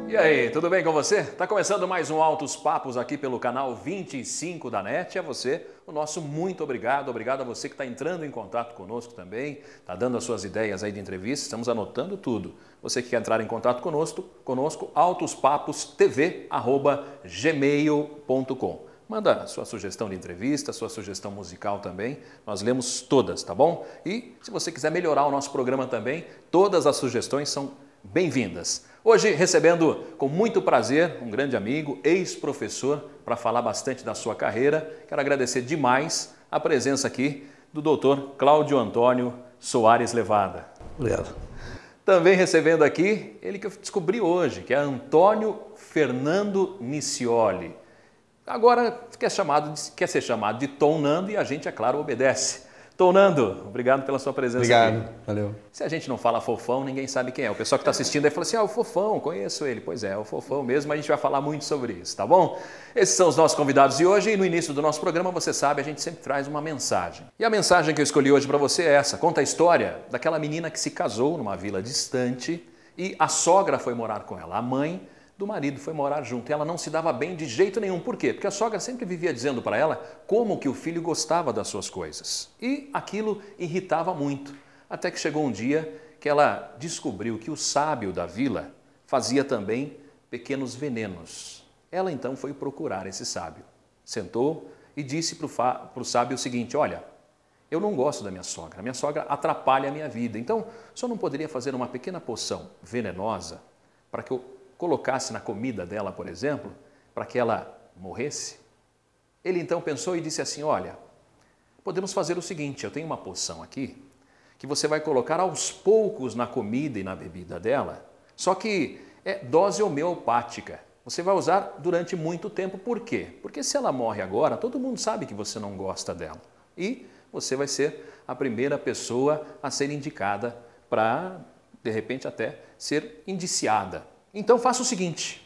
E aí, tudo bem com você? Tá começando mais um Altos Papos aqui pelo canal 25 da NET. A você, o nosso muito obrigado. Obrigado a você que está entrando em contato conosco também, está dando as suas ideias aí de entrevista, estamos anotando tudo. Você que quer entrar em contato conosco, autospapostv@gmail.com. Manda sua sugestão de entrevista, sua sugestão musical também, nós lemos todas, tá bom? E se você quiser melhorar o nosso programa também, todas as sugestões são bem-vindas. Hoje, recebendo com muito prazer um grande amigo, ex-professor, para falar bastante da sua carreira. Quero agradecer demais a presença aqui do Dr. Cláudio Antônio Soares Levada. Obrigado. Também recebendo aqui, ele que eu descobri hoje, que é Antônio Fernando Nicioli. Agora quer ser chamado de Tom Nando e a gente, é claro, obedece. Tom Nando, obrigado pela sua presença aqui. Obrigado, valeu. Se a gente não fala Fofão, ninguém sabe quem é. O pessoal que está assistindo aí fala assim, o Fofão, conheço ele. Pois é, o Fofão mesmo, a gente vai falar muito sobre isso, tá bom? Esses são os nossos convidados de hoje e no início do nosso programa, você sabe, a gente sempre traz uma mensagem. E a mensagem que eu escolhi hoje para você é essa. Conta a história daquela menina que se casou numa vila distante e a sogra foi morar com ela. A mãe do marido foi morar junto e ela não se dava bem de jeito nenhum. Por quê? Porque a sogra sempre vivia dizendo para ela como que o filho gostava das suas coisas. E aquilo irritava muito. Até que chegou um dia que ela descobriu que o sábio da vila fazia também pequenos venenos. Ela então foi procurar esse sábio. Sentou e disse para o sábio o seguinte, olha, eu não gosto da minha sogra atrapalha a minha vida. Então, o senhor não poderia fazer uma pequena poção venenosa para que eu colocasse na comida dela, por exemplo, para que ela morresse? Ele então pensou e disse assim, olha, podemos fazer o seguinte, eu tenho uma poção aqui, que você vai colocar aos poucos na comida e na bebida dela, só que é dose homeopática. Você vai usar durante muito tempo. Por quê? Porque se ela morre agora, todo mundo sabe que você não gosta dela. E você vai ser a primeira pessoa a ser indicada para, de repente, até ser indiciada. Então faça o seguinte,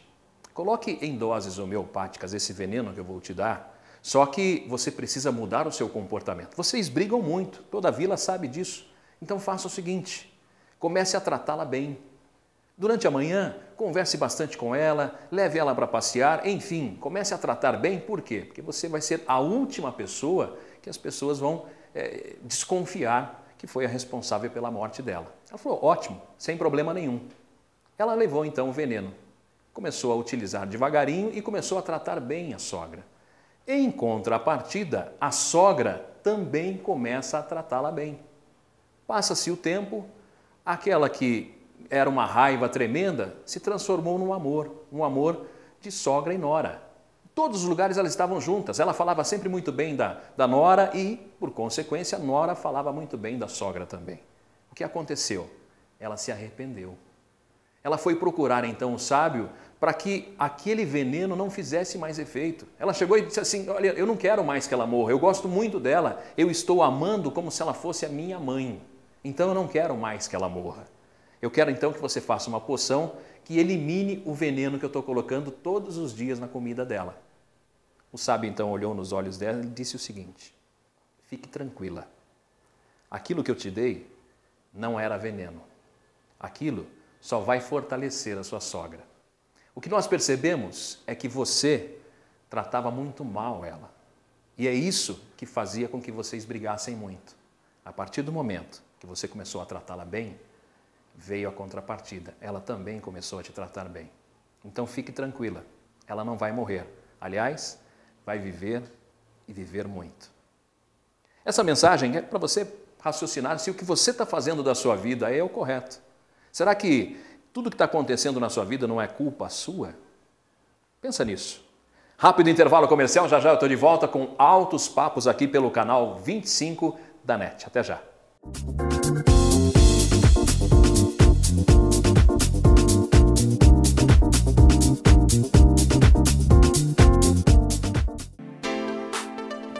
coloque em doses homeopáticas esse veneno que eu vou te dar, só que você precisa mudar o seu comportamento. Vocês brigam muito, toda a vila sabe disso. Então faça o seguinte, comece a tratá-la bem. Durante a manhã, converse bastante com ela, leve ela para passear, enfim, comece a tratar bem. Por quê? Porque você vai ser a última pessoa que as pessoas vão desconfiar que foi a responsável pela morte dela. Ela falou, ótimo, sem problema nenhum. Ela levou então o veneno, começou a utilizar devagarinho e começou a tratar bem a sogra. Em contrapartida, a sogra também começa a tratá-la bem. Passa-se o tempo, aquela que era uma raiva tremenda se transformou num um amor de sogra e nora. Em todos os lugares elas estavam juntas, ela falava sempre muito bem da nora e, por consequência, a nora falava muito bem da sogra também. O que aconteceu? Ela se arrependeu. Ela foi procurar então o sábio para que aquele veneno não fizesse mais efeito. Ela chegou e disse assim, olha, eu não quero mais que ela morra, eu gosto muito dela, eu estou amando como se ela fosse a minha mãe. Então eu não quero mais que ela morra. Eu quero então que você faça uma poção que elimine o veneno que eu estou colocando todos os dias na comida dela. O sábio então olhou nos olhos dela e disse o seguinte, fique tranquila, aquilo que eu te dei não era veneno, aquilo só vai fortalecer a sua sogra. O que nós percebemos é que você tratava muito mal ela. E é isso que fazia com que vocês brigassem muito. A partir do momento que você começou a tratá-la bem, veio a contrapartida. Ela também começou a te tratar bem. Então fique tranquila, ela não vai morrer. Aliás, vai viver e viver muito. Essa mensagem é para você raciocinar se o que você está fazendo da sua vida é o correto. Será que tudo que está acontecendo na sua vida não é culpa sua? Pensa nisso. Rápido intervalo comercial, já eu estou de volta com Altos Papos aqui pelo canal 25 da NET. Até já.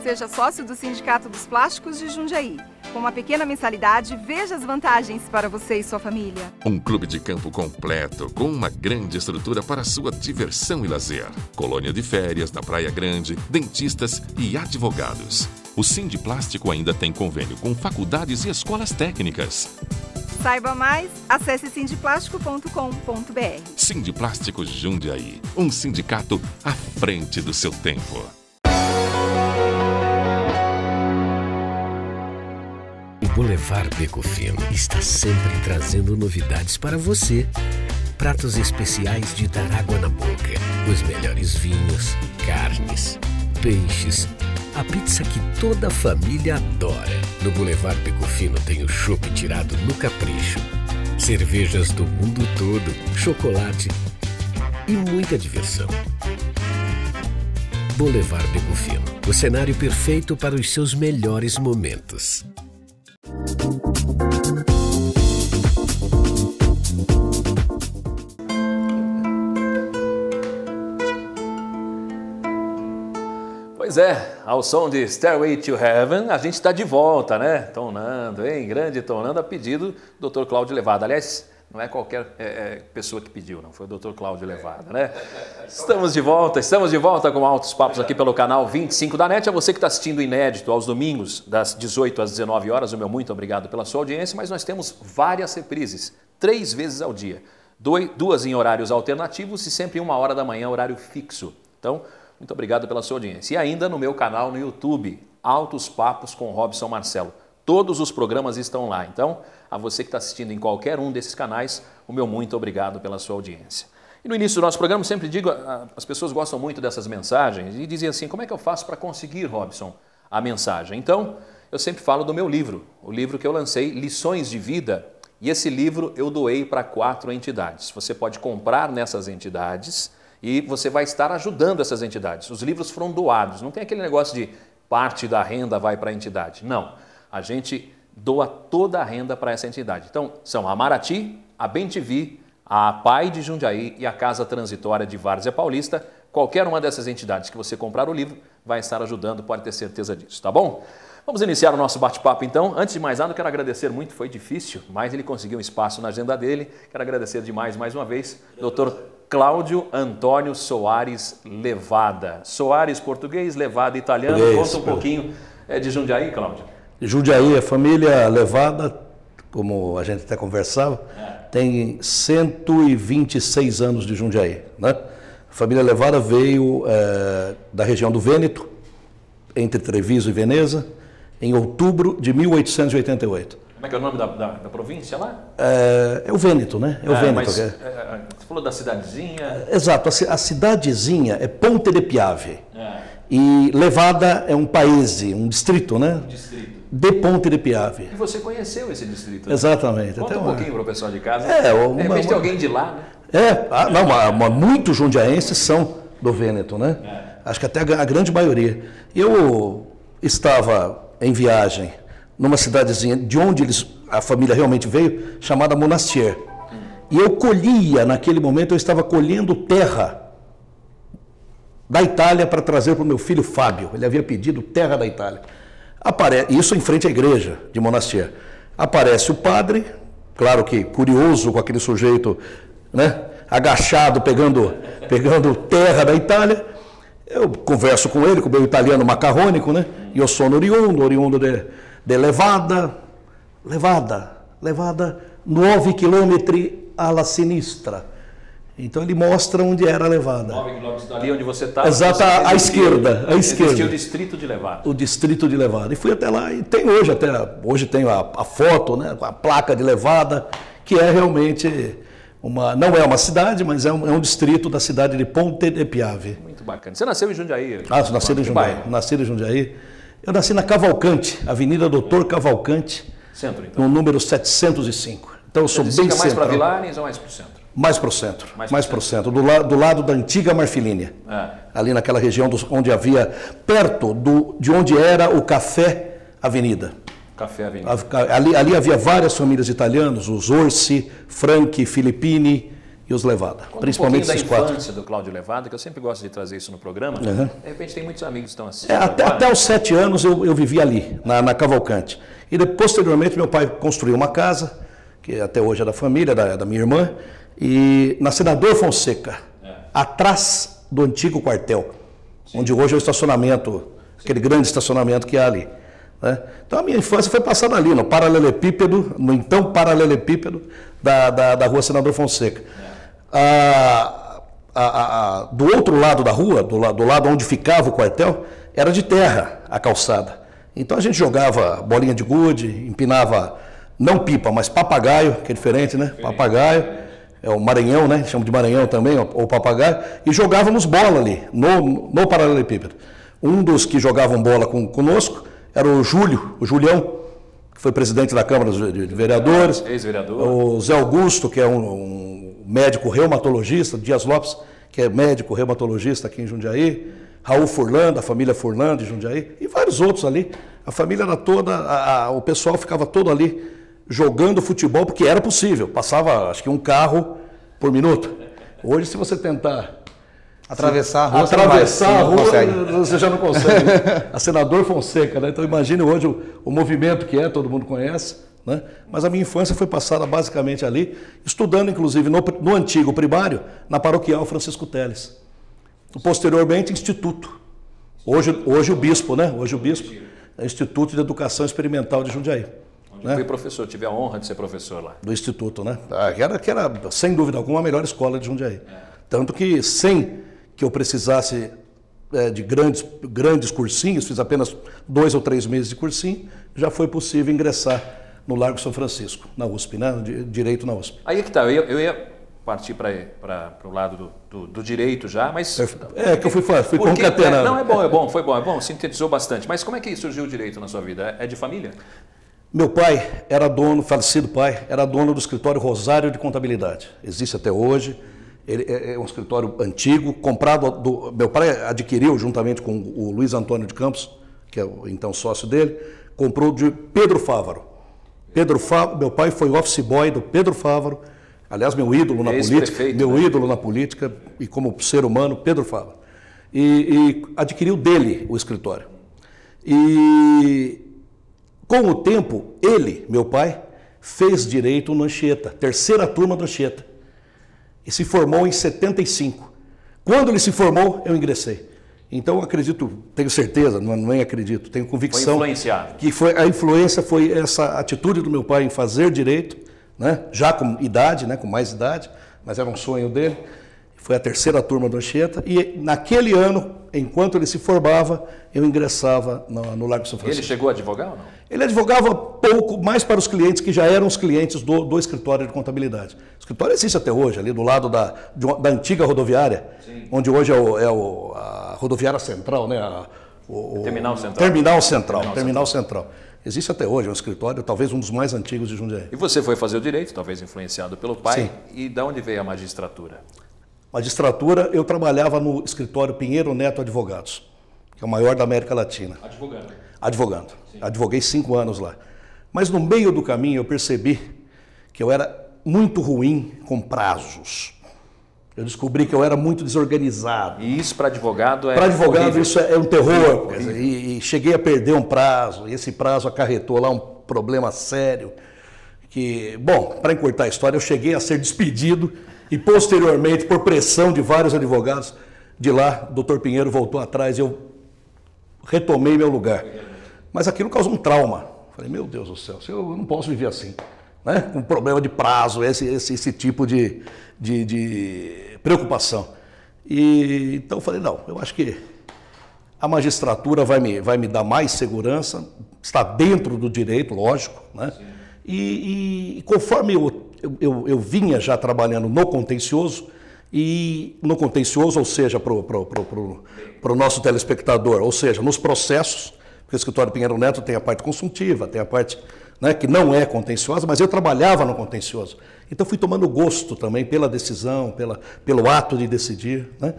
Seja sócio do Sindicato dos Plásticos de Jundiaí. Com uma pequena mensalidade, veja as vantagens para você e sua família. Um clube de campo completo, com uma grande estrutura para sua diversão e lazer. Colônia de férias na Praia Grande, dentistas e advogados. O Sindiplástico ainda tem convênio com faculdades e escolas técnicas. Saiba mais, acesse sindiplástico.com.br. Sindiplástico Jundiaí, um sindicato à frente do seu tempo. O Boulevard Beco Fino está sempre trazendo novidades para você. Pratos especiais de dar água na boca, os melhores vinhos, carnes, peixes, a pizza que toda a família adora. No Boulevard Beco Fino tem o chopp tirado no capricho, cervejas do mundo todo, chocolate e muita diversão. Boulevard Beco Fino, o cenário perfeito para os seus melhores momentos. Pois é, ao som de Stairway to Heaven, a gente está de volta, né? Tonando, hein? Grande tonando a pedido do Dr. Cláudio Levada. Aliás, não é qualquer pessoa que pediu, não. Foi o Dr. Cláudio Levada, né? Estamos de volta com Altos Papos aqui pelo canal 25 da NET. A você que está assistindo inédito aos domingos, das 18 às 19 horas, o meu muito obrigado pela sua audiência, mas nós temos várias reprises, 3 vezes ao dia. 2 em horários alternativos e sempre 1 hora da manhã, horário fixo. Então, muito obrigado pela sua audiência. E ainda no meu canal no YouTube, Altos Papos com Robson Marcelo. Todos os programas estão lá. Então, a você que está assistindo em qualquer um desses canais, o meu muito obrigado pela sua audiência. E no início do nosso programa, eu sempre digo, as pessoas gostam muito dessas mensagens e dizem assim, como é que eu faço para conseguir, Robson, a mensagem? Então, eu sempre falo do meu livro, o livro que eu lancei, Lições de Vida, e esse livro eu doei para 4 entidades. Você pode comprar nessas entidades e você vai estar ajudando essas entidades. Os livros foram doados, não tem aquele negócio de parte da renda vai para a entidade. Não, a gente doa toda a renda para essa entidade. Então, são a Maraty, a Bem-TV, a Pai de Jundiaí e a Casa Transitória de Várzea Paulista. Qualquer uma dessas entidades que você comprar o livro vai estar ajudando, pode ter certeza disso, tá bom? Vamos iniciar o nosso bate-papo então. Antes de mais nada, eu quero agradecer muito, foi difícil, mas ele conseguiu um espaço na agenda dele. Quero agradecer demais, mais uma vez, Dr. Cláudio Antônio Soares Levada. Soares português, Levada italiano. Conta um pouquinho de Jundiaí, Cláudio. Jundiaí, a família Levada, como a gente até conversava, tem 126 anos de Jundiaí, né? A família Levada veio da região do Vêneto, entre Treviso e Veneza, em outubro de 1888. Como é que é o nome da província lá? É o Vêneto, né? É o Vêneto. Mas, você falou da cidadezinha? Exato, a cidadezinha é Ponte de Piave. E Levada é um paese, um distrito, né? Um distrito. De Ponte de Piave. E você conheceu esse distrito? Né? Exatamente. Conta um pouquinho para o pessoal de casa. De repente tem alguém de lá, né? Muitos jundiaenses são do Vêneto, né? Acho que até a grande maioria. Eu estava em viagem numa cidadezinha de onde a família realmente veio, chamada Monastier. E eu colhia, naquele momento, eu estava colhendo terra da Itália para trazer para o meu filho Fábio. Ele havia pedido terra da Itália. Isso em frente à igreja de Monastier. Aparece o padre, claro que curioso com aquele sujeito, né, agachado, pegando terra da Itália. Eu converso com ele, com o meu italiano macarrônico, né? Io sono oriundo de Levada, 9 quilômetri alla sinistra. Então ele mostra onde era Levada. 9 quilômetros dali onde você está. Exato, à esquerda. Existiu o distrito de Levada. O distrito de Levada. E fui até lá, e tem hoje tem a foto, né, a placa de Levada, que é realmente não é uma cidade, mas é um distrito da cidade de Ponte de Piave. Muito bacana. Você nasceu em Jundiaí? Eu nasci em Jundiaí. Nasci em Jundiaí. Eu nasci na Cavalcante, Avenida Doutor Cavalcante, centro, então. No número 705. Então eu sou bem central. Mais para Vilares ou mais para o centro? Mais para o centro. Mais para o centro. Do lado da antiga Marfilínia. Ali naquela região onde havia, perto de onde era o Café Avenida. Café Avenida. Ali havia várias famílias italianas, os Orsi, Franchi, Filippini e os Levada. Principalmente esses 4. Da infância do Cláudio Levada, que eu sempre gosto de trazer isso no programa. De repente tem muitos amigos que estão assistindo. Até os 7 anos eu vivi ali, na Cavalcante. E posteriormente meu pai construiu uma casa, que até hoje é da família, da minha irmã, e na Senador Fonseca, atrás do antigo quartel, onde hoje é o estacionamento, aquele grande estacionamento que há ali. né? Então a minha infância foi passada ali, no paralelepípedo, no então paralelepípedo da Rua Senador Fonseca. Do outro lado da rua, do lado onde ficava o quartel, era de terra a calçada. Então a gente jogava bolinha de gude, empinava, não pipa, mas papagaio, que é diferente, né? Papagaio, é o Maranhão, né? Chama de Maranhão também, ou papagaio, e jogávamos bola ali, no paralelepípedo. Um dos que jogavam bola conosco era o Julião, que foi presidente da Câmara de Vereadores. Ex-vereador. O Zé Augusto, que é um médico reumatologista, Dias Lopes, que é médico reumatologista aqui em Jundiaí, Raul Furlan, da família Furlan de Jundiaí, e vários outros ali. A família era toda, o pessoal ficava todo ali jogando futebol, porque era possível. Passava, acho que um carro por minuto. Hoje, se você tentar atravessar a rua, você já não consegue. A Senador Fonseca, né? Então imagine hoje o movimento que é, todo mundo conhece, né? Mas a minha infância foi passada basicamente ali, estudando inclusive no antigo primário, na paroquial Francisco Teles. Posteriormente, instituto. Hoje o bispo, né? Hoje o bispo é Instituto de Educação Experimental de Jundiaí. Né? Fui professor, tive a honra de ser professor lá. Do instituto, né? Que era, sem dúvida alguma, a melhor escola de Jundiaí. Tanto que, sem que eu precisasse de grandes cursinhos, fiz apenas 2 ou 3 meses de cursinho, já foi possível ingressar no Largo São Francisco, na USP, né? Direito na USP. Aí é que tá, eu ia partir para o lado do direito já, mas... que eu fui concatenando. Não, foi bom, sintetizou bastante. Mas como é que surgiu o direito na sua vida? É de família? Meu pai era dono, falecido pai, era dono do escritório Rosário de Contabilidade. Existe até hoje. Ele é um escritório antigo, comprado. Meu pai adquiriu, juntamente com o Luiz Antônio de Campos, que é o então sócio dele, comprou de Pedro Fávaro. Meu pai foi office boy do Pedro Fávaro, aliás, meu ídolo na política, ídolo na política e como ser humano, Pedro Fávaro. E adquiriu dele o escritório. E com o tempo, ele, meu pai, fez direito no Anchieta, terceira turma do Anchieta. E se formou em 75. Quando ele se formou, eu ingressei. Então, acredito, tenho certeza, não acredito, tenho convicção. Foi influenciado. Que a influência foi essa atitude do meu pai em fazer direito, né? Já com idade, né? Com mais idade, mas era um sonho dele. Foi a terceira turma do Anchieta. E naquele ano, enquanto ele se formava, eu ingressava no Largo São Francisco. Ele chegou a advogar ou não? Ele advogava pouco, mais para os clientes que já eram os clientes do escritório de contabilidade. O escritório existe até hoje, ali do lado da antiga rodoviária, sim, onde hoje é a rodoviária central, né? Terminal Central. Existe até hoje, é um escritório, talvez um dos mais antigos de Jundiaí. E você foi fazer o direito, talvez influenciado pelo pai. Sim. E de onde veio a magistratura? Magistratura, eu trabalhava no escritório Pinheiro Neto Advogados, que é o maior da América Latina. Advogando. Sim. Advoguei 5 anos lá. Mas no meio do caminho eu percebi que eu era muito ruim com prazos. Eu descobri que eu era muito desorganizado. E isso para advogado é... Para advogado horrível. Isso é um terror. E cheguei a perder um prazo, e esse prazo acarretou lá um problema sério. Bom, para encurtar a história, eu cheguei a ser despedido e posteriormente, por pressão de vários advogados de lá, o Dr. Pinheiro voltou atrás e eu retomei meu lugar. Mas aquilo causou um trauma. Falei, meu Deus do céu, eu não posso viver assim, né? Com problema de prazo, esse tipo de preocupação. E então eu falei, não, eu acho que a magistratura vai me dar mais segurança, está dentro do direito, lógico, né? E conforme eu vinha já trabalhando no contencioso, ou seja, para o nosso telespectador, ou seja, nos processos, porque o escritório Pinheiro Neto tem a parte consultiva, tem a parte, né, que não é contenciosa, mas eu trabalhava no contencioso. Então fui tomando gosto também pela decisão, pelo ato de decidir, né,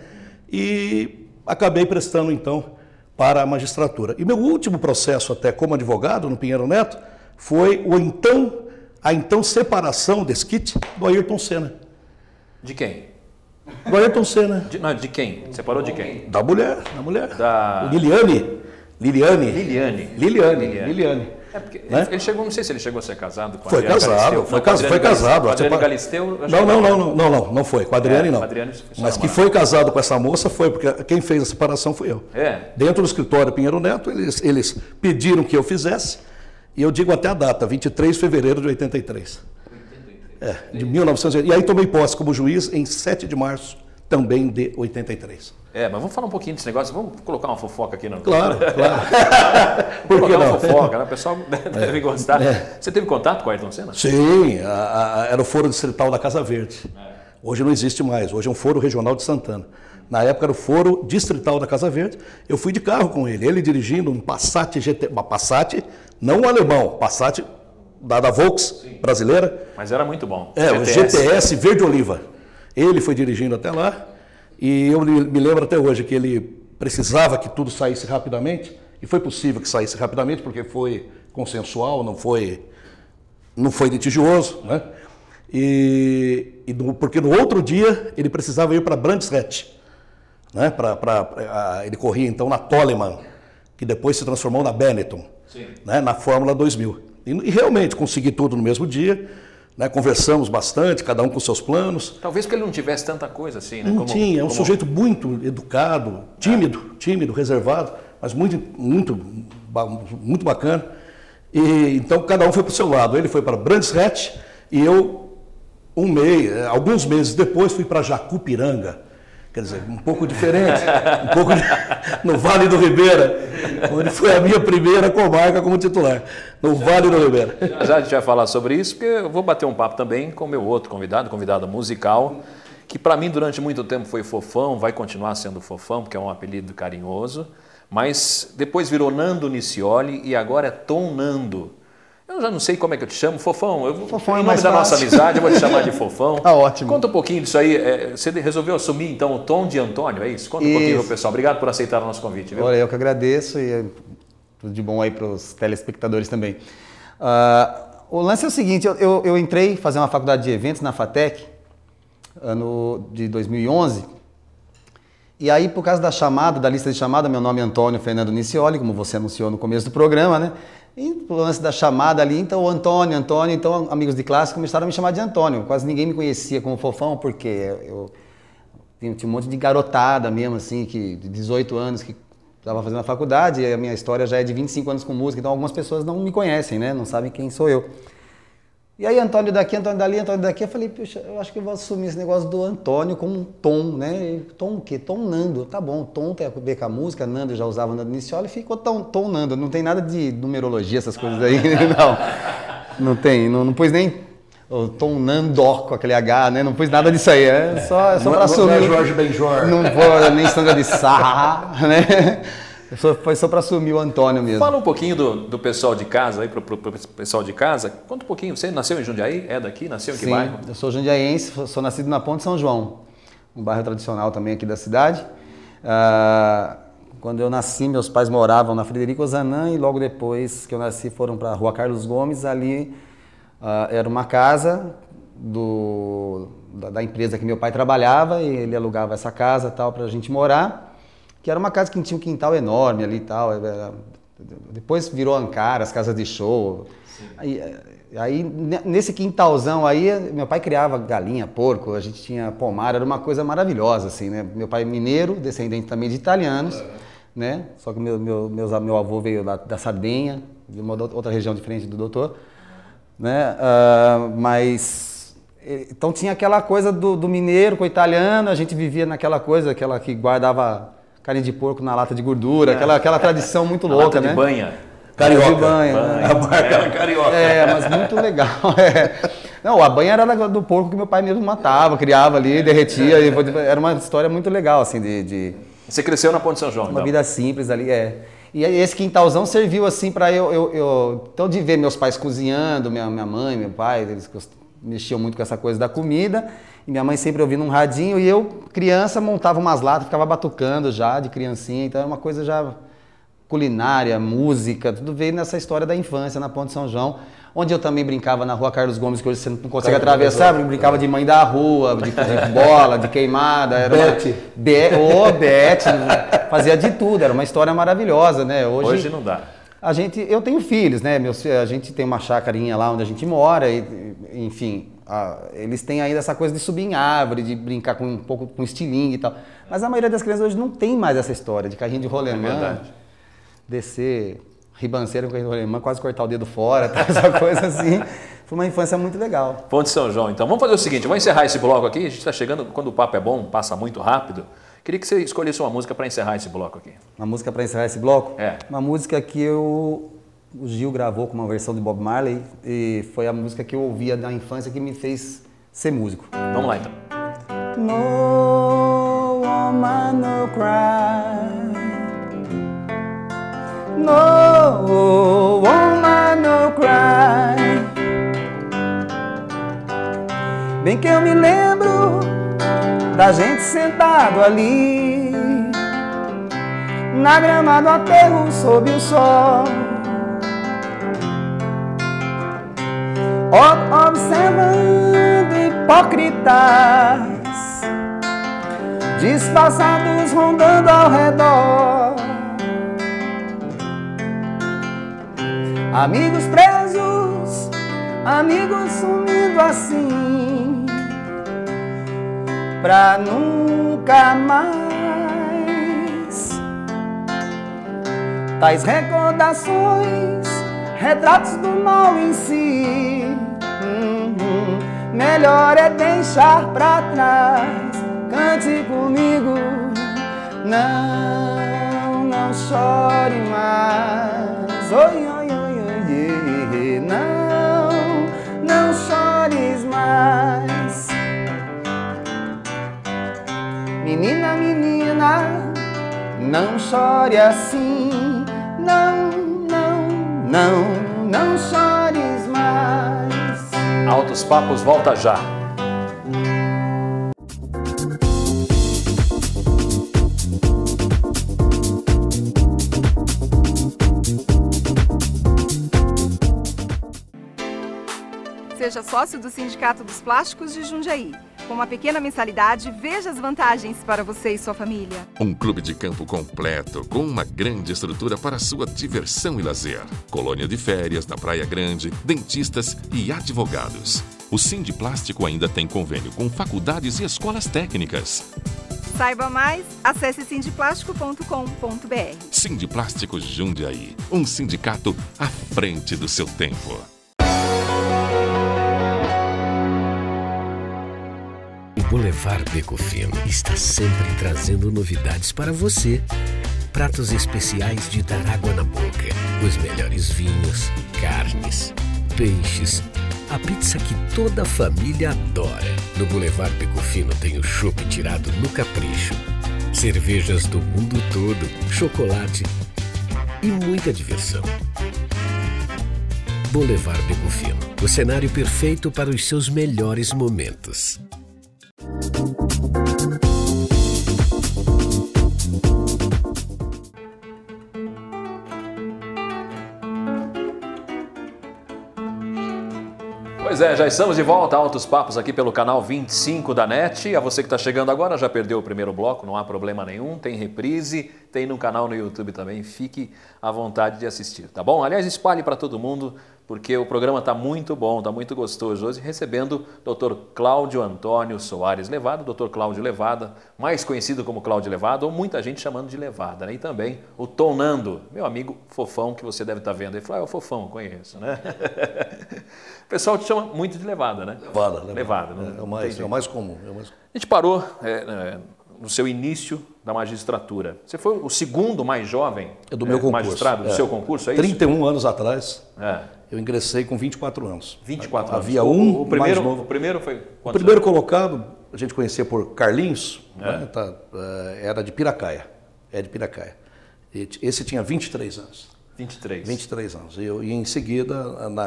e acabei prestando então para a magistratura. E meu último processo até como advogado no Pinheiro Neto foi a então separação desse kit do Ayrton Senna. De quem? Do Ayrton Senna. De quem? Separou de quem? Da mulher. Da... Liliane. porque né? ele chegou, não sei se ele chegou a ser casado com a Foi Adriane casado, Galisteu. foi casado. Com a Adriane Galisteu? Não foi. Com a Adriane não. Mas que foi casado com essa moça foi, porque quem fez a separação fui eu. Dentro do escritório Pinheiro Neto, eles pediram que eu fizesse, e eu digo até a data, 23 de fevereiro de 83. De 1900. E aí tomei posse como juiz em 7 de março também de 83. Mas vamos falar um pouquinho desse negócio, vamos colocar uma fofoca aqui. Claro. Por que não? Uma fofoca, né? O pessoal deve gostar. Você teve contato com o Ayrton Senna? Sim, era o foro distrital da Casa Verde. Hoje não existe mais, hoje é um foro regional de Santana. Na época era o foro distrital da Casa Verde, eu fui de carro com ele dirigindo um Passat GT, uma Passat, não um alemão, Passat da Volks brasileira. Mas era muito bom. O GTS verde oliva. Ele foi dirigindo até lá. E eu me lembro até hoje que ele precisava que tudo saísse rapidamente, e foi possível que saísse rapidamente, porque foi consensual, não foi litigioso, né? Porque no outro dia ele precisava ir para Brands Hatch, né? Ele corria então na Toleman, que depois se transformou na Benetton, né? Na Fórmula 2000. E realmente consegui tudo no mesmo dia. Né, conversamos bastante, cada um com seus planos. Talvez porque ele não tivesse tanta coisa assim, né? Não tinha, é um sujeito muito educado, tímido, reservado, mas muito bacana. E então cada um foi para o seu lado. Ele foi para Brands Hatch e eu, alguns meses depois, fui para Jacupiranga. Quer dizer, um pouco diferente, no Vale do Ribeira, onde foi a minha primeira comarca como titular, no Vale do Ribeira. Já a gente vai falar sobre isso, porque eu vou bater um papo também com o meu outro convidado musical, que para mim durante muito tempo foi Fofão, vai continuar sendo Fofão, porque é um apelido carinhoso, mas depois virou Nando Nicioli e agora é Tom Nando. Eu já não sei como é que eu te chamo, Fofão. Fofão em nome da nossa amizade, eu vou te chamar de Fofão. Tá ótimo. Conta um pouquinho disso aí. Você resolveu assumir, então, o tom de Antônio, é isso? Conta um pouquinho, pessoal. Obrigado por aceitar o nosso convite. Viu? Olha, eu que agradeço e tudo de bom aí para os telespectadores também. O lance é o seguinte, eu entrei fazer uma faculdade de eventos na FATEC, ano de 2011, e aí, por causa da lista de chamada, meu nome é Antônio Fernando Nicioli, como você anunciou no começo do programa, né? E pelo lance da chamada ali, então o Antônio, então amigos de classe começaram a me chamar de Antônio. Quase ninguém me conhecia como Fofão, porque eu tinha um monte de garotada mesmo, assim, de 18 anos, que estava fazendo a faculdade, e a minha história já é de 25 anos com música, então algumas pessoas não me conhecem, né? Não sabem quem sou eu. E aí, Antônio daqui, Antônio dali, Antônio daqui, eu falei, puxa, eu acho que eu vou assumir esse negócio do Antônio como um Tom, né? Tom o quê? Tom Nando. Tá bom, Tom tem a ver com a música, Nando eu já usava Nando Nicioli, ficou Tom Nando. Não tem nada de numerologia, essas coisas aí, não tem, não pôs nem o Tom Nandó com aquele H, né? Não pôs nada disso aí, é só para assumir. Não é Jorge Benjor. Não vou nem Sandra de Sá, né? Foi só para assumir o Antônio mesmo. Fala um pouquinho do pessoal de casa, aí pro pessoal de casa. Conta um pouquinho, você nasceu em Jundiaí? É daqui? Nasceu em que bairro? Eu sou jundiaense, sou nascido na Ponte São João, um bairro tradicional também aqui da cidade. Quando eu nasci, meus pais moravam na Frederico Ozanam e logo depois que eu nasci foram para a Rua Carlos Gomes. Ali era uma casa da empresa que meu pai trabalhava e ele alugava essa casa tal para a gente morar. Que era uma casa que tinha um quintal enorme ali e tal. Depois virou Ancara, as casas de show. Aí, nesse quintalzão aí, meu pai criava galinha, porco, a gente tinha pomar, era uma coisa maravilhosa, assim, né? Meu pai mineiro, descendente também de italianos, né? Só que meu avô veio da Sardenha, de uma outra região diferente do doutor, né? Então tinha aquela coisa do mineiro com o italiano, a gente vivia naquela coisa, aquela que guardava carne de porco na lata de gordura, aquela tradição muito louca, né? Lata de banha. Carioca. De banha. A marca era carioca. Mas muito legal. Não, a banha era do porco que meu pai mesmo matava, criava ali, derretia. Era uma história muito legal, assim, Você cresceu na Ponte São João, uma vida simples ali, E esse quintalzão serviu, assim, para então, de ver meus pais cozinhando, minha mãe, meu pai, eles mexiam muito com essa coisa da comida. E minha mãe sempre ouvindo um radinho e eu, criança, montava umas latas, ficava batucando já de criancinha. Então era uma coisa já culinária, música, tudo veio nessa história da infância na Ponte São João, onde eu também brincava na Rua Carlos Gomes, que hoje você não consegue atravessar, brincava de mãe da rua, de bola, de queimada. Era Bete, fazia de tudo, era uma história maravilhosa, né? Hoje não dá. Eu tenho filhos, né? A gente tem uma chácarinha lá onde a gente mora, enfim, eles têm ainda essa coisa de subir em árvore, de brincar um pouco com estilingue e tal. Mas a maioria das crianças hoje não tem mais essa história de carrinho de rolemã, descer ribanceira com carrinho de rolemã, quase cortar o dedo fora, tá? Essa coisa assim. Foi uma infância muito legal. Ponte São João, então. Vamos fazer o seguinte, vamos encerrar esse bloco aqui. A gente está chegando, quando o papo é bom, passa muito rápido. Queria que você escolhesse uma música para encerrar esse bloco aqui. Uma música para encerrar esse bloco? É. Uma música que o Gil gravou com uma versão de Bob Marley e foi a música que eu ouvia na infância que me fez ser músico. Vamos lá, então. No woman, no cry. No woman, no cry. Bem que eu me lembro da gente sentado ali na grama do aterro sob o sol, observando hipócritas disfarçados rondando ao redor, amigos presos, amigos sumindo assim pra nunca mais. Tais recordações, retratos do mal em si, melhor é deixar pra trás. Cante comigo, não chore mais. Oi, oi, oi, oi, não chores mais. Menina, menina, não chore assim. Não chores mais. Altos Papos volta já. Seja sócio do Sindicato dos Plásticos de Jundiaí. Com uma pequena mensalidade, veja as vantagens para você e sua família. Um clube de campo completo, com uma grande estrutura para sua diversão e lazer. Colônia de férias na Praia Grande, dentistas e advogados. O Sindiplástico ainda tem convênio com faculdades e escolas técnicas. Saiba mais, acesse sindiplástico.com.br. Sindiplástico Jundiaí, um sindicato à frente do seu tempo. Boulevard Beco Fino está sempre trazendo novidades para você. Pratos especiais de dar água na boca. Os melhores vinhos, carnes, peixes. A pizza que toda a família adora. No Boulevard Beco Fino tem o chopp tirado no capricho. Cervejas do mundo todo, chocolate e muita diversão. Boulevard Beco Fino, o cenário perfeito para os seus melhores momentos. Pois é, já estamos de volta a Altos Papos aqui pelo canal 25 da NET. A você que está chegando agora, já perdeu o primeiro bloco, não há problema nenhum. Tem reprise, tem no canal no YouTube também. Fique à vontade de assistir, tá bom? Aliás, espalhe para todo mundo, porque o programa está muito bom, está muito gostoso. Hoje recebendo o Dr. Cláudio Antônio Soares Levada, Dr. Cláudio Levada, mais conhecido como Cláudio Levada, ou muita gente chamando de Levada, né? E também o Tom Nando, meu amigo Fofão, que você deve estar vendo. Ele falou, é o Fofão, conheço, né? O pessoal te chama muito de Levada, né? Levada. É o mais comum. A gente parou no seu início da magistratura. Você foi o segundo mais jovem do meu concurso, magistrado do seu concurso, é isso? 31 anos atrás, eu ingressei com 24 anos. 24 anos. Havia o primeiro, mais novo. O primeiro foi O primeiro colocado, a gente conhecia por Carlinhos, né? Era de Piracaia. Esse tinha 23 anos. 23 anos. E em seguida,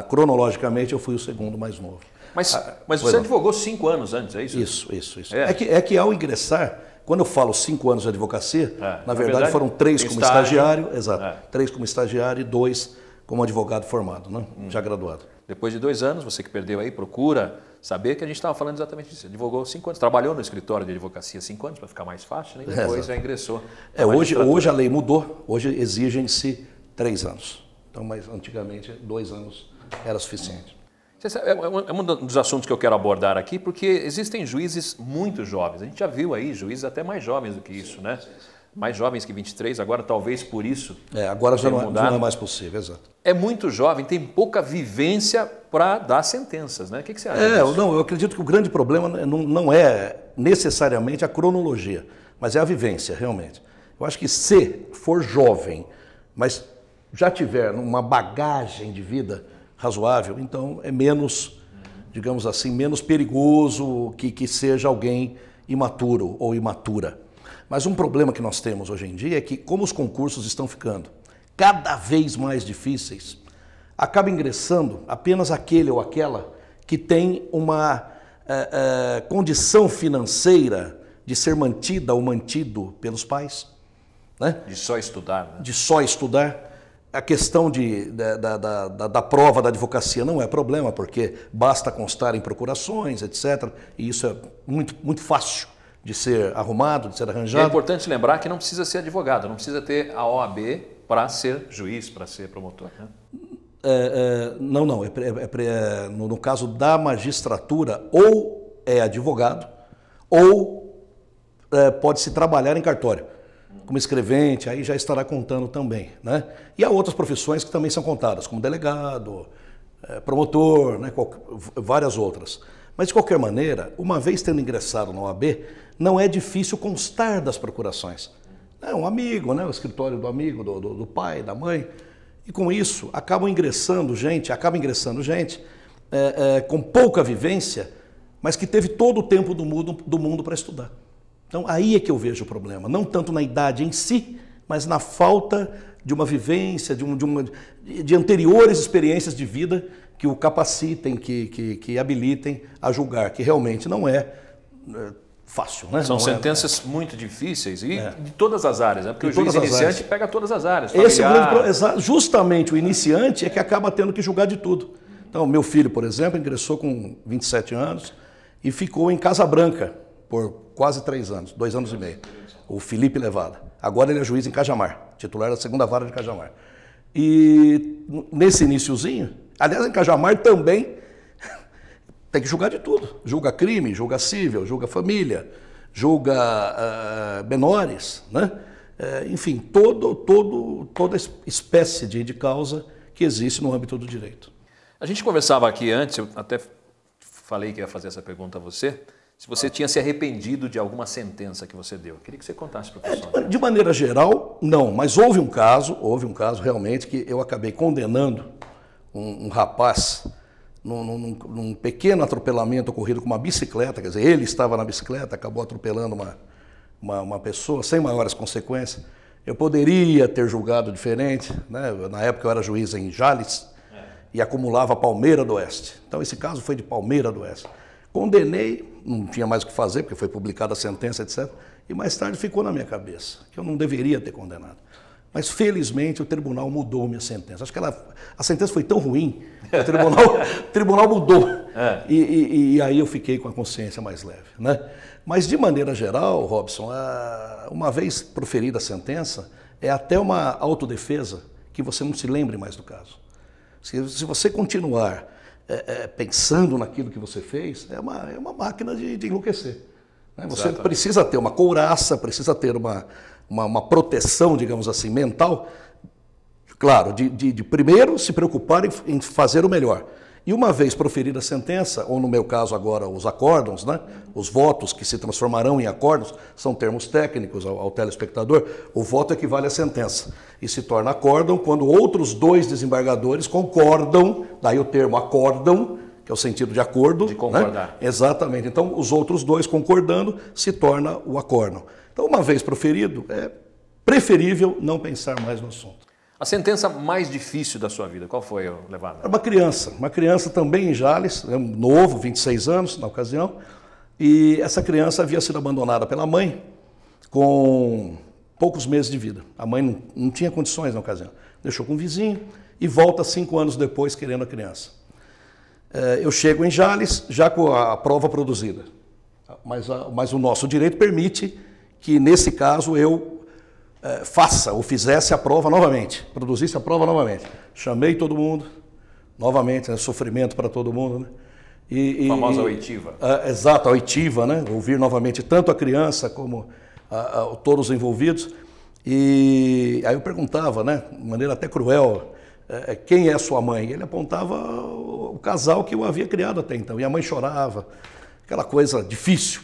cronologicamente, eu fui o segundo mais novo. Mas você advogou 5 anos antes, é isso? Isso. É que ao ingressar, quando eu falo 5 anos de advocacia, na verdade foram 3 como estagiário, 3 como estagiário e 2 como advogado formado, né? Já graduado. Depois de 2 anos, você que perdeu aí, procura saber que a gente estava falando exatamente disso. Advogou 5 anos, trabalhou no escritório de advocacia 5 anos, para ficar mais fácil, né? E depois já ingressou. Hoje a lei mudou, hoje exigem-se 3 anos. Então, mas antigamente 2 anos era suficiente. É um dos assuntos que eu quero abordar aqui, porque existem juízes muito jovens. A gente já viu aí juízes até mais jovens do que isso, né? Mais jovens que 23, agora talvez por isso. Agora já não é mais possível, exato. É muito jovem, tem pouca vivência para dar sentenças, né? O que você acha disso? Não, eu acredito que o grande problema não é necessariamente a cronologia, mas é a vivência, realmente. Eu acho que se for jovem, mas já tiver uma bagagem de vida razoável, então é menos, digamos assim, menos perigoso que seja alguém imaturo ou imatura. Mas um problema que nós temos hoje em dia é que, como os concursos estão ficando cada vez mais difíceis, acaba ingressando apenas aquele ou aquela que tem uma condição financeira de ser mantida ou mantido pelos pais. Né? De só estudar. Né? De só estudar. A questão da prova da advocacia não é problema, porque basta constar em procurações, etc. E isso é muito, muito fácil de ser arrumado, de ser arranjado. É importante lembrar que não precisa ser advogado, não precisa ter a OAB para ser juiz, para ser promotor. Né? Não. No caso da magistratura, ou é advogado, ou pode-se trabalhar em cartório. Como escrevente, aí já estará contando também. Né? E há outras profissões que também são contadas, como delegado, promotor, né? Várias outras. Mas, de qualquer maneira, uma vez tendo ingressado na OAB, não é difícil constar das procurações. É um amigo, né? O escritório do amigo, do pai, da mãe. E com isso, acaba ingressando gente com pouca vivência, mas que teve todo o tempo do mundo para estudar. Então, aí é que eu vejo o problema. Não tanto na idade em si, mas na falta de uma vivência, de anteriores experiências de vida que o capacitem, que habilitem a julgar, que realmente não é fácil. Né? São sentenças muito difíceis e de todas as áreas, né? Porque o juiz iniciante pega todas as áreas. Justamente o iniciante é que acaba tendo que julgar de tudo. Então, meu filho, por exemplo, ingressou com 27 anos e ficou em Casa Branca por quase 3 anos, 2 anos e meio. O Felipe Levada. Agora ele é juiz em Cajamar, titular da 2ª Vara de Cajamar. E nesse iniciozinho, aliás, em Cajamar também tem que julgar de tudo. Julga crime, julga cível, julga família, julga menores, né? Enfim, toda espécie de causa que existe no âmbito do direito. A gente conversava aqui antes, eu até falei que ia fazer essa pergunta a você, se você tinha se arrependido de alguma sentença que você deu. Eu queria que você contasse para o pessoal. De maneira geral, não, mas houve um caso realmente que eu acabei condenando um rapaz num pequeno atropelamento ocorrido com uma bicicleta, quer dizer, ele estava na bicicleta, acabou atropelando uma pessoa sem maiores consequências. Eu poderia ter julgado diferente, né? Na época eu era juiz em Jales e acumulava Palmeira do Oeste. Então esse caso foi de Palmeira do Oeste. Condenei, não tinha mais o que fazer, porque foi publicada a sentença, etc. E mais tarde ficou na minha cabeça, que eu não deveria ter condenado. Mas, felizmente, o tribunal mudou minha sentença. Acho que a sentença foi tão ruim, que o tribunal mudou. E aí eu fiquei com a consciência mais leve. Né? Mas, de maneira geral, Robson, uma vez proferida a sentença, é até uma autodefesa que você não se lembre mais do caso. Se você continuar pensando naquilo que você fez, é uma máquina de enlouquecer. Né? Você precisa ter uma couraça, precisa ter uma proteção, digamos assim, mental, claro, de primeiro se preocupar em fazer o melhor. E uma vez proferida a sentença, ou no meu caso agora os acórdãos, né? Os votos que se transformarão em acórdãos, são termos técnicos ao telespectador, o voto equivale à sentença e se torna acórdão quando outros 2 desembargadores concordam, daí o termo acórdão, que é o sentido de acordo. De concordar. Né? Exatamente. Então, os outros 2 concordando se torna o acórdão. Então, uma vez proferido, é preferível não pensar mais no assunto. A sentença mais difícil da sua vida, qual foi, Levada? Era uma criança também em Jales, novo, 26 anos na ocasião, e essa criança havia sido abandonada pela mãe com poucos meses de vida. A mãe não tinha condições na ocasião, deixou com um vizinho e volta 5 anos depois querendo a criança. Eu chego em Jales já com a prova produzida, mas o nosso direito permite que, nesse caso, eu faça ou fizesse a prova novamente, produzisse a prova novamente. Chamei todo mundo, novamente, né, sofrimento para todo mundo, né? A famosa oitiva. Exato, a oitiva, né? Ouvir novamente tanto a criança como todos os envolvidos. E aí eu perguntava, né, de maneira até cruel, quem é a sua mãe? Ele apontava o casal que eu havia criado até então. E a mãe chorava, aquela coisa difícil.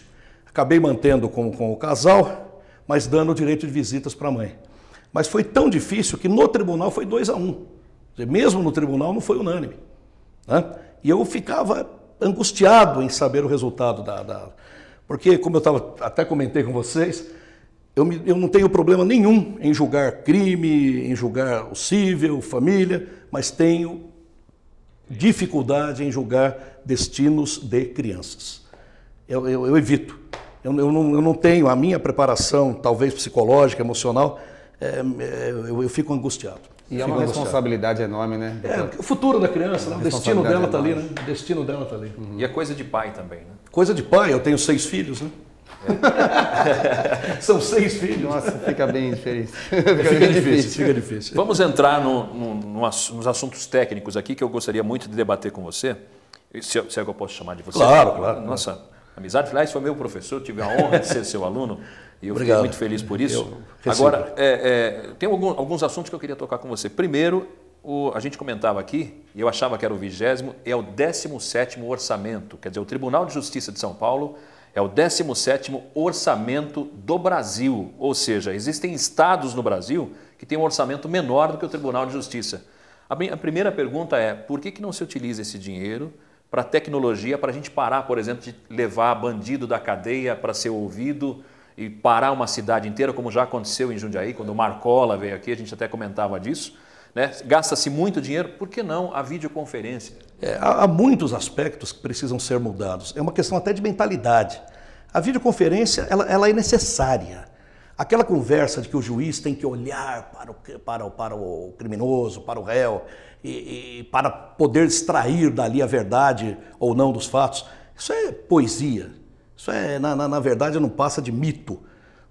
Acabei mantendo com o casal, mas dando o direito de visitas para a mãe. Mas foi tão difícil que no tribunal foi 2-1. Mesmo no tribunal não foi unânime, né? E eu ficava angustiado em saber o resultado Porque, como eu até comentei com vocês, eu não tenho problema nenhum em julgar crime, em julgar o cível, família, mas tenho dificuldade em julgar destinos de crianças. Eu evito. Eu não tenho a minha preparação, talvez psicológica, emocional, eu fico angustiado. E é uma responsabilidade enorme, né? O futuro da criança, né? O destino dela está ali, né? O destino dela está ali. E é coisa de pai também, né? Coisa de pai, eu tenho 6 filhos, né? São 6 filhos. Nossa, fica bem difícil. Fica difícil. Vamos entrar nos assuntos técnicos aqui que eu gostaria muito de debater com você. Se é que eu posso chamar de você. Claro. Nossa amizade, aliás, foi meu professor, tive a honra de ser seu aluno. E eu fiquei muito feliz por isso. Agora, tem alguns assuntos que eu queria tocar com você. Primeiro, a gente comentava aqui, e eu achava que era o 20º, é o 17º orçamento. Quer dizer, o Tribunal de Justiça de São Paulo é o 17º orçamento do Brasil. Ou seja, existem estados no Brasil que têm um orçamento menor do que o Tribunal de Justiça. A primeira pergunta é, por que não se utiliza esse dinheiro para tecnologia, para a gente parar, por exemplo, de levar bandido da cadeia para ser ouvido e parar uma cidade inteira, como já aconteceu em Jundiaí, quando o Marcola veio aqui, a gente até comentava disso, né? Gasta-se muito dinheiro, por que não a videoconferência? Há muitos aspectos que precisam ser mudados, é uma questão até de mentalidade. A videoconferência, ela é necessária. Aquela conversa de que o juiz tem que olhar para o criminoso, para o réu, e para poder extrair dali a verdade ou não dos fatos, isso é poesia. Isso na verdade, não passa de mito.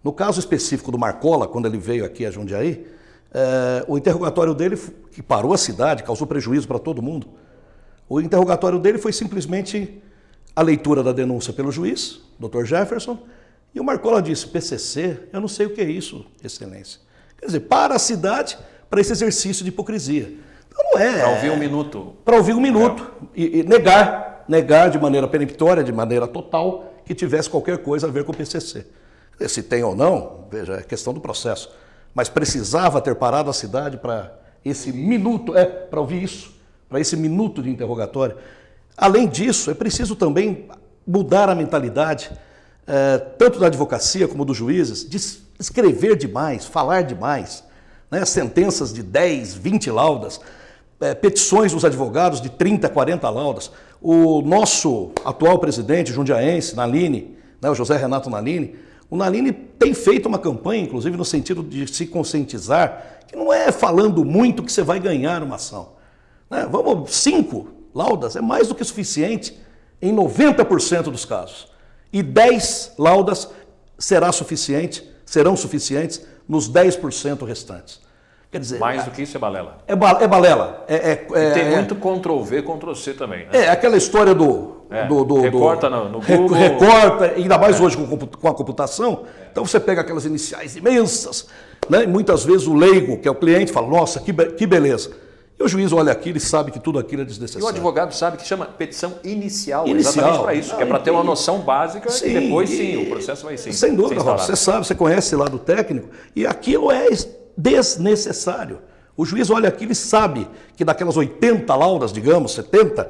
No caso específico do Marcola, quando ele veio aqui a Jundiaí, o interrogatório dele, que parou a cidade, causou prejuízo para todo mundo, o interrogatório dele foi simplesmente a leitura da denúncia pelo juiz, Dr. Jefferson, e o Marcola disse, PCC, eu não sei o que é isso, excelência. Quer dizer, para a cidade, para esse exercício de hipocrisia. Então não é... Para ouvir um minuto. Para ouvir um minuto e negar de maneira peremptória, de maneira total, que tivesse qualquer coisa a ver com o PCC. Se tem ou não, veja, é questão do processo. Mas precisava ter parado a cidade para esse minuto, para ouvir isso, para esse minuto de interrogatório. Além disso, é preciso também mudar a mentalidade, tanto da advocacia como dos juízes, de escrever demais, falar demais, né? Sentenças de 10, 20 laudas, petições dos advogados de 30, 40 laudas. O nosso atual presidente jundiaense, Nalini, né, o José Renato Nalini, o Nalini tem feito uma campanha, inclusive no sentido de se conscientizar, que não é falando muito que você vai ganhar uma ação. Né? 5 laudas é mais do que suficiente em 90% dos casos. E 10 laudas serão suficientes nos 10% restantes. Quer dizer, mais do que isso é balela. É balela. Tem muito Ctrl-V, Ctrl-C também. Né? Aquela história recorta no Google. Recorta, ainda mais hoje com a computação. Então você pega aquelas iniciais imensas, né? E muitas vezes o leigo, que é o cliente, fala, nossa, que beleza. E o juiz olha aquilo e sabe que tudo aquilo é desnecessário. E o advogado sabe que chama petição inicial. Exatamente para isso, que é para ter uma noção básica e depois sim, o processo vai sim. Sem dúvida, você sabe, você conhece lá do técnico, e aquilo é desnecessário. O juiz olha aquilo e sabe que daquelas 80 laudas, digamos, 70,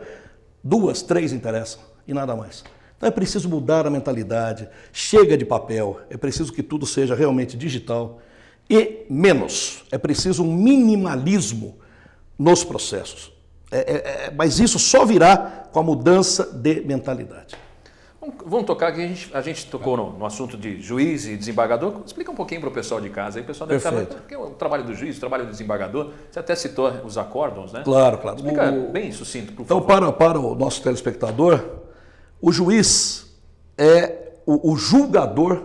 2, 3 interessam e nada mais. Então é preciso mudar a mentalidade, chega de papel, é preciso que tudo seja realmente digital e menos, é preciso um minimalismo nos processos. Mas isso só virá com a mudança de mentalidade. Vamos tocar aqui, a gente tocou no assunto de juiz e desembargador. Explica um pouquinho para o pessoal de casa. Aí o pessoal deve saber, porque o trabalho do juiz, o trabalho do desembargador, você até citou os acórdons, né? Claro. Explica bem sucinto, por favor. Então, para o nosso telespectador, o juiz é o julgador,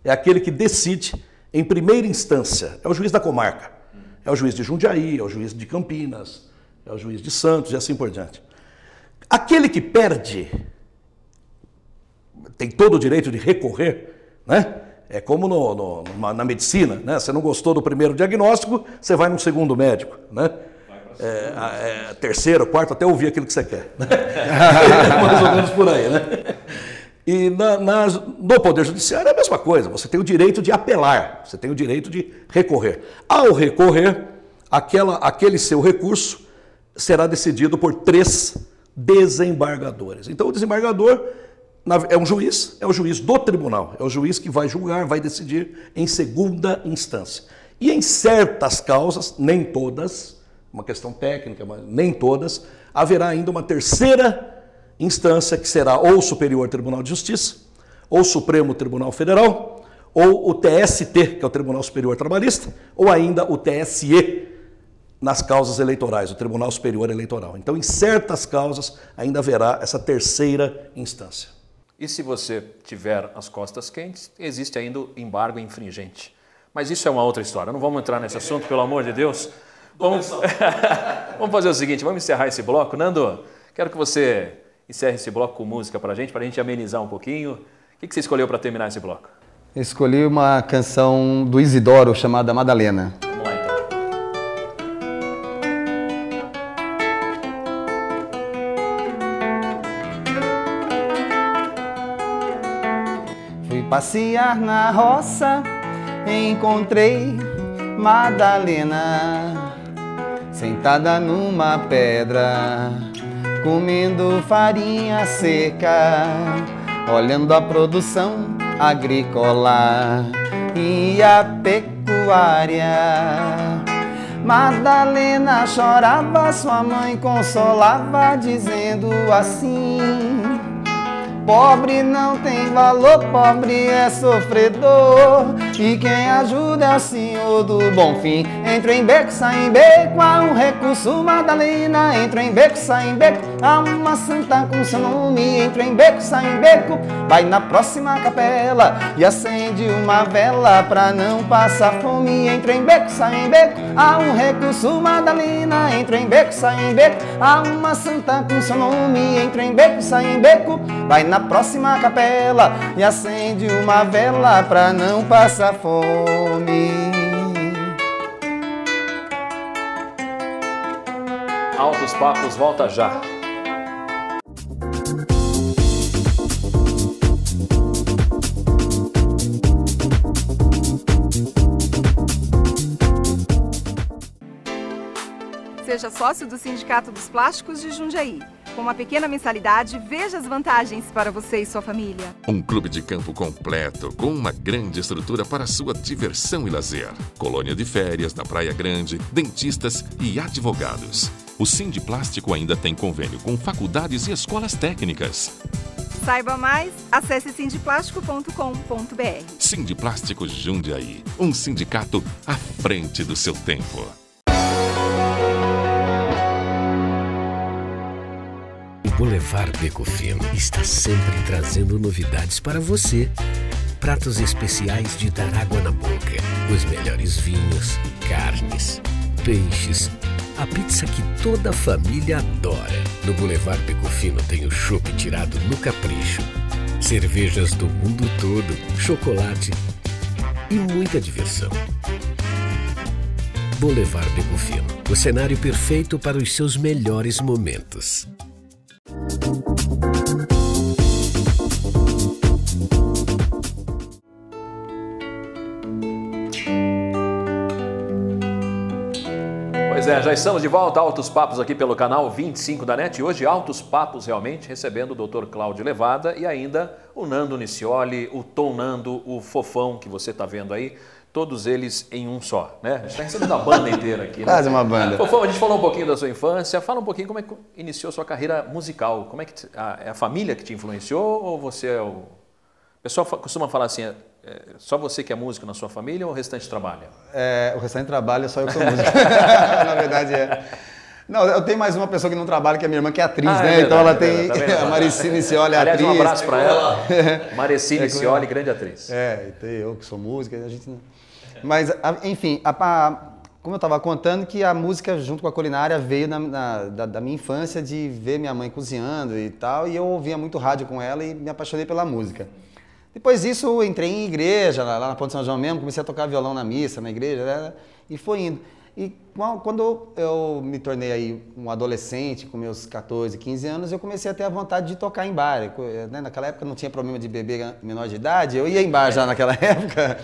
é aquele que decide em primeira instância, é o juiz da comarca. É o juiz de Jundiaí, é o juiz de Campinas, é o juiz de Santos e assim por diante. Aquele que perde tem todo o direito de recorrer, né? É como na medicina, né? Você não gostou do primeiro diagnóstico, você vai num segundo médico, né? Terceiro, quarto, até ouvir aquilo que você quer. Né? Mais ou menos por aí, né? E no Poder Judiciário é a mesma coisa, você tem o direito de apelar, você tem o direito de recorrer. Ao recorrer, aquele seu recurso será decidido por 3 desembargadores. Então o desembargador é o juiz do tribunal, é o juiz que vai julgar, vai decidir em segunda instância. E em certas causas, nem todas, uma questão técnica, mas nem todas, haverá ainda uma terceira instância que será ou o Superior Tribunal de Justiça, ou o Supremo Tribunal Federal, ou o TST, que é o Tribunal Superior Trabalhista, ou ainda o TSE, nas causas eleitorais, o Tribunal Superior Eleitoral. Então, em certas causas, ainda haverá essa terceira instância. E se você tiver as costas quentes, existe ainda o embargo infringente. Mas isso é uma outra história, não vamos entrar nesse assunto, pelo amor de Deus. Vamos fazer o seguinte, vamos encerrar esse bloco. Nando, quero que você encerre esse bloco com música para a gente amenizar um pouquinho. O que você escolheu para terminar esse bloco? Eu escolhi uma canção do Isidoro chamada Madalena. Vamos lá, então. Fui passear na roça, encontrei Madalena sentada numa pedra, comendo farinha seca, olhando a produção agrícola e a pecuária. Madalena chorava, sua mãe consolava, dizendo assim: pobre não tem valor, pobre é sofredor, e quem ajuda é o Senhor do bom fim. Entra em beco, sai em beco, há um recurso, Madalena. Entra em beco, sai em beco, há uma santa com seu nome. Entra em beco, sai em beco, vai na próxima capela e acende uma vela pra não passar fome. Entra em beco, sai em beco, há um recurso, Madalena. Entra em beco, sai em beco, há uma santa com seu nome. Entra em beco, sai em beco, vai na próxima capela e acende uma vela pra não passar fome. Altos Papos volta já. Seja sócio do Sindicato dos Plásticos de Jundiaí. Com uma pequena mensalidade, veja as vantagens para você e sua família. Um clube de campo completo, com uma grande estrutura para sua diversão e lazer. Colônia de férias na Praia Grande, dentistas e advogados. O Sindiplástico ainda tem convênio com faculdades e escolas técnicas. Saiba mais, acesse sindiplástico.com.br. Sindiplástico Jundiaí, um sindicato à frente do seu tempo. Boulevard Beco Fino está sempre trazendo novidades para você. Pratos especiais de dar água na boca. Os melhores vinhos, carnes, peixes. A pizza que toda a família adora. No Boulevard Beco Fino tem o chopp tirado no capricho. Cervejas do mundo todo, chocolate e muita diversão. Boulevard Beco Fino, o cenário perfeito para os seus melhores momentos. Pois é, já estamos de volta, Altos Papos aqui pelo canal 25 da NET. E hoje, Altos Papos realmente, recebendo o Dr. Cláudio Levada e ainda o Nando Nicioli, o Tom Nando, o Fofão que você está vendo aí. Todos eles em um só, né? A gente está recebendo a banda inteira aqui, né? Quase uma banda. Fofão, a gente falou um pouquinho da sua infância. Fala um pouquinho como é que iniciou sua carreira musical. Como é que é a família que te influenciou ou você é o... O pessoal costuma falar assim, só você que é músico na sua família ou o restante trabalha? O restante trabalha, só eu que sou músico. Na verdade é. Não, eu tenho mais uma pessoa que não trabalha, que é minha irmã, que é atriz, né? Verdade, então ela tem tá a Marici Nicioli, aliás, atriz. Um abraço para ela. Marici Nicioli, grande atriz. E tem eu que sou música, a gente... Mas, enfim, como eu estava contando, que a música junto com a culinária veio da minha infância, de ver minha mãe cozinhando e tal, e eu ouvia muito rádio com ela e me apaixonei pela música. Depois disso, eu entrei em igreja, lá na Ponte São João mesmo, comecei a tocar violão na missa, na igreja, né? E foi indo. E quando eu me tornei aí um adolescente, com meus 14, 15 anos, eu comecei a ter a vontade de tocar em bar. Né? Naquela época não tinha problema de beber menor de idade, eu ia em bar já naquela época.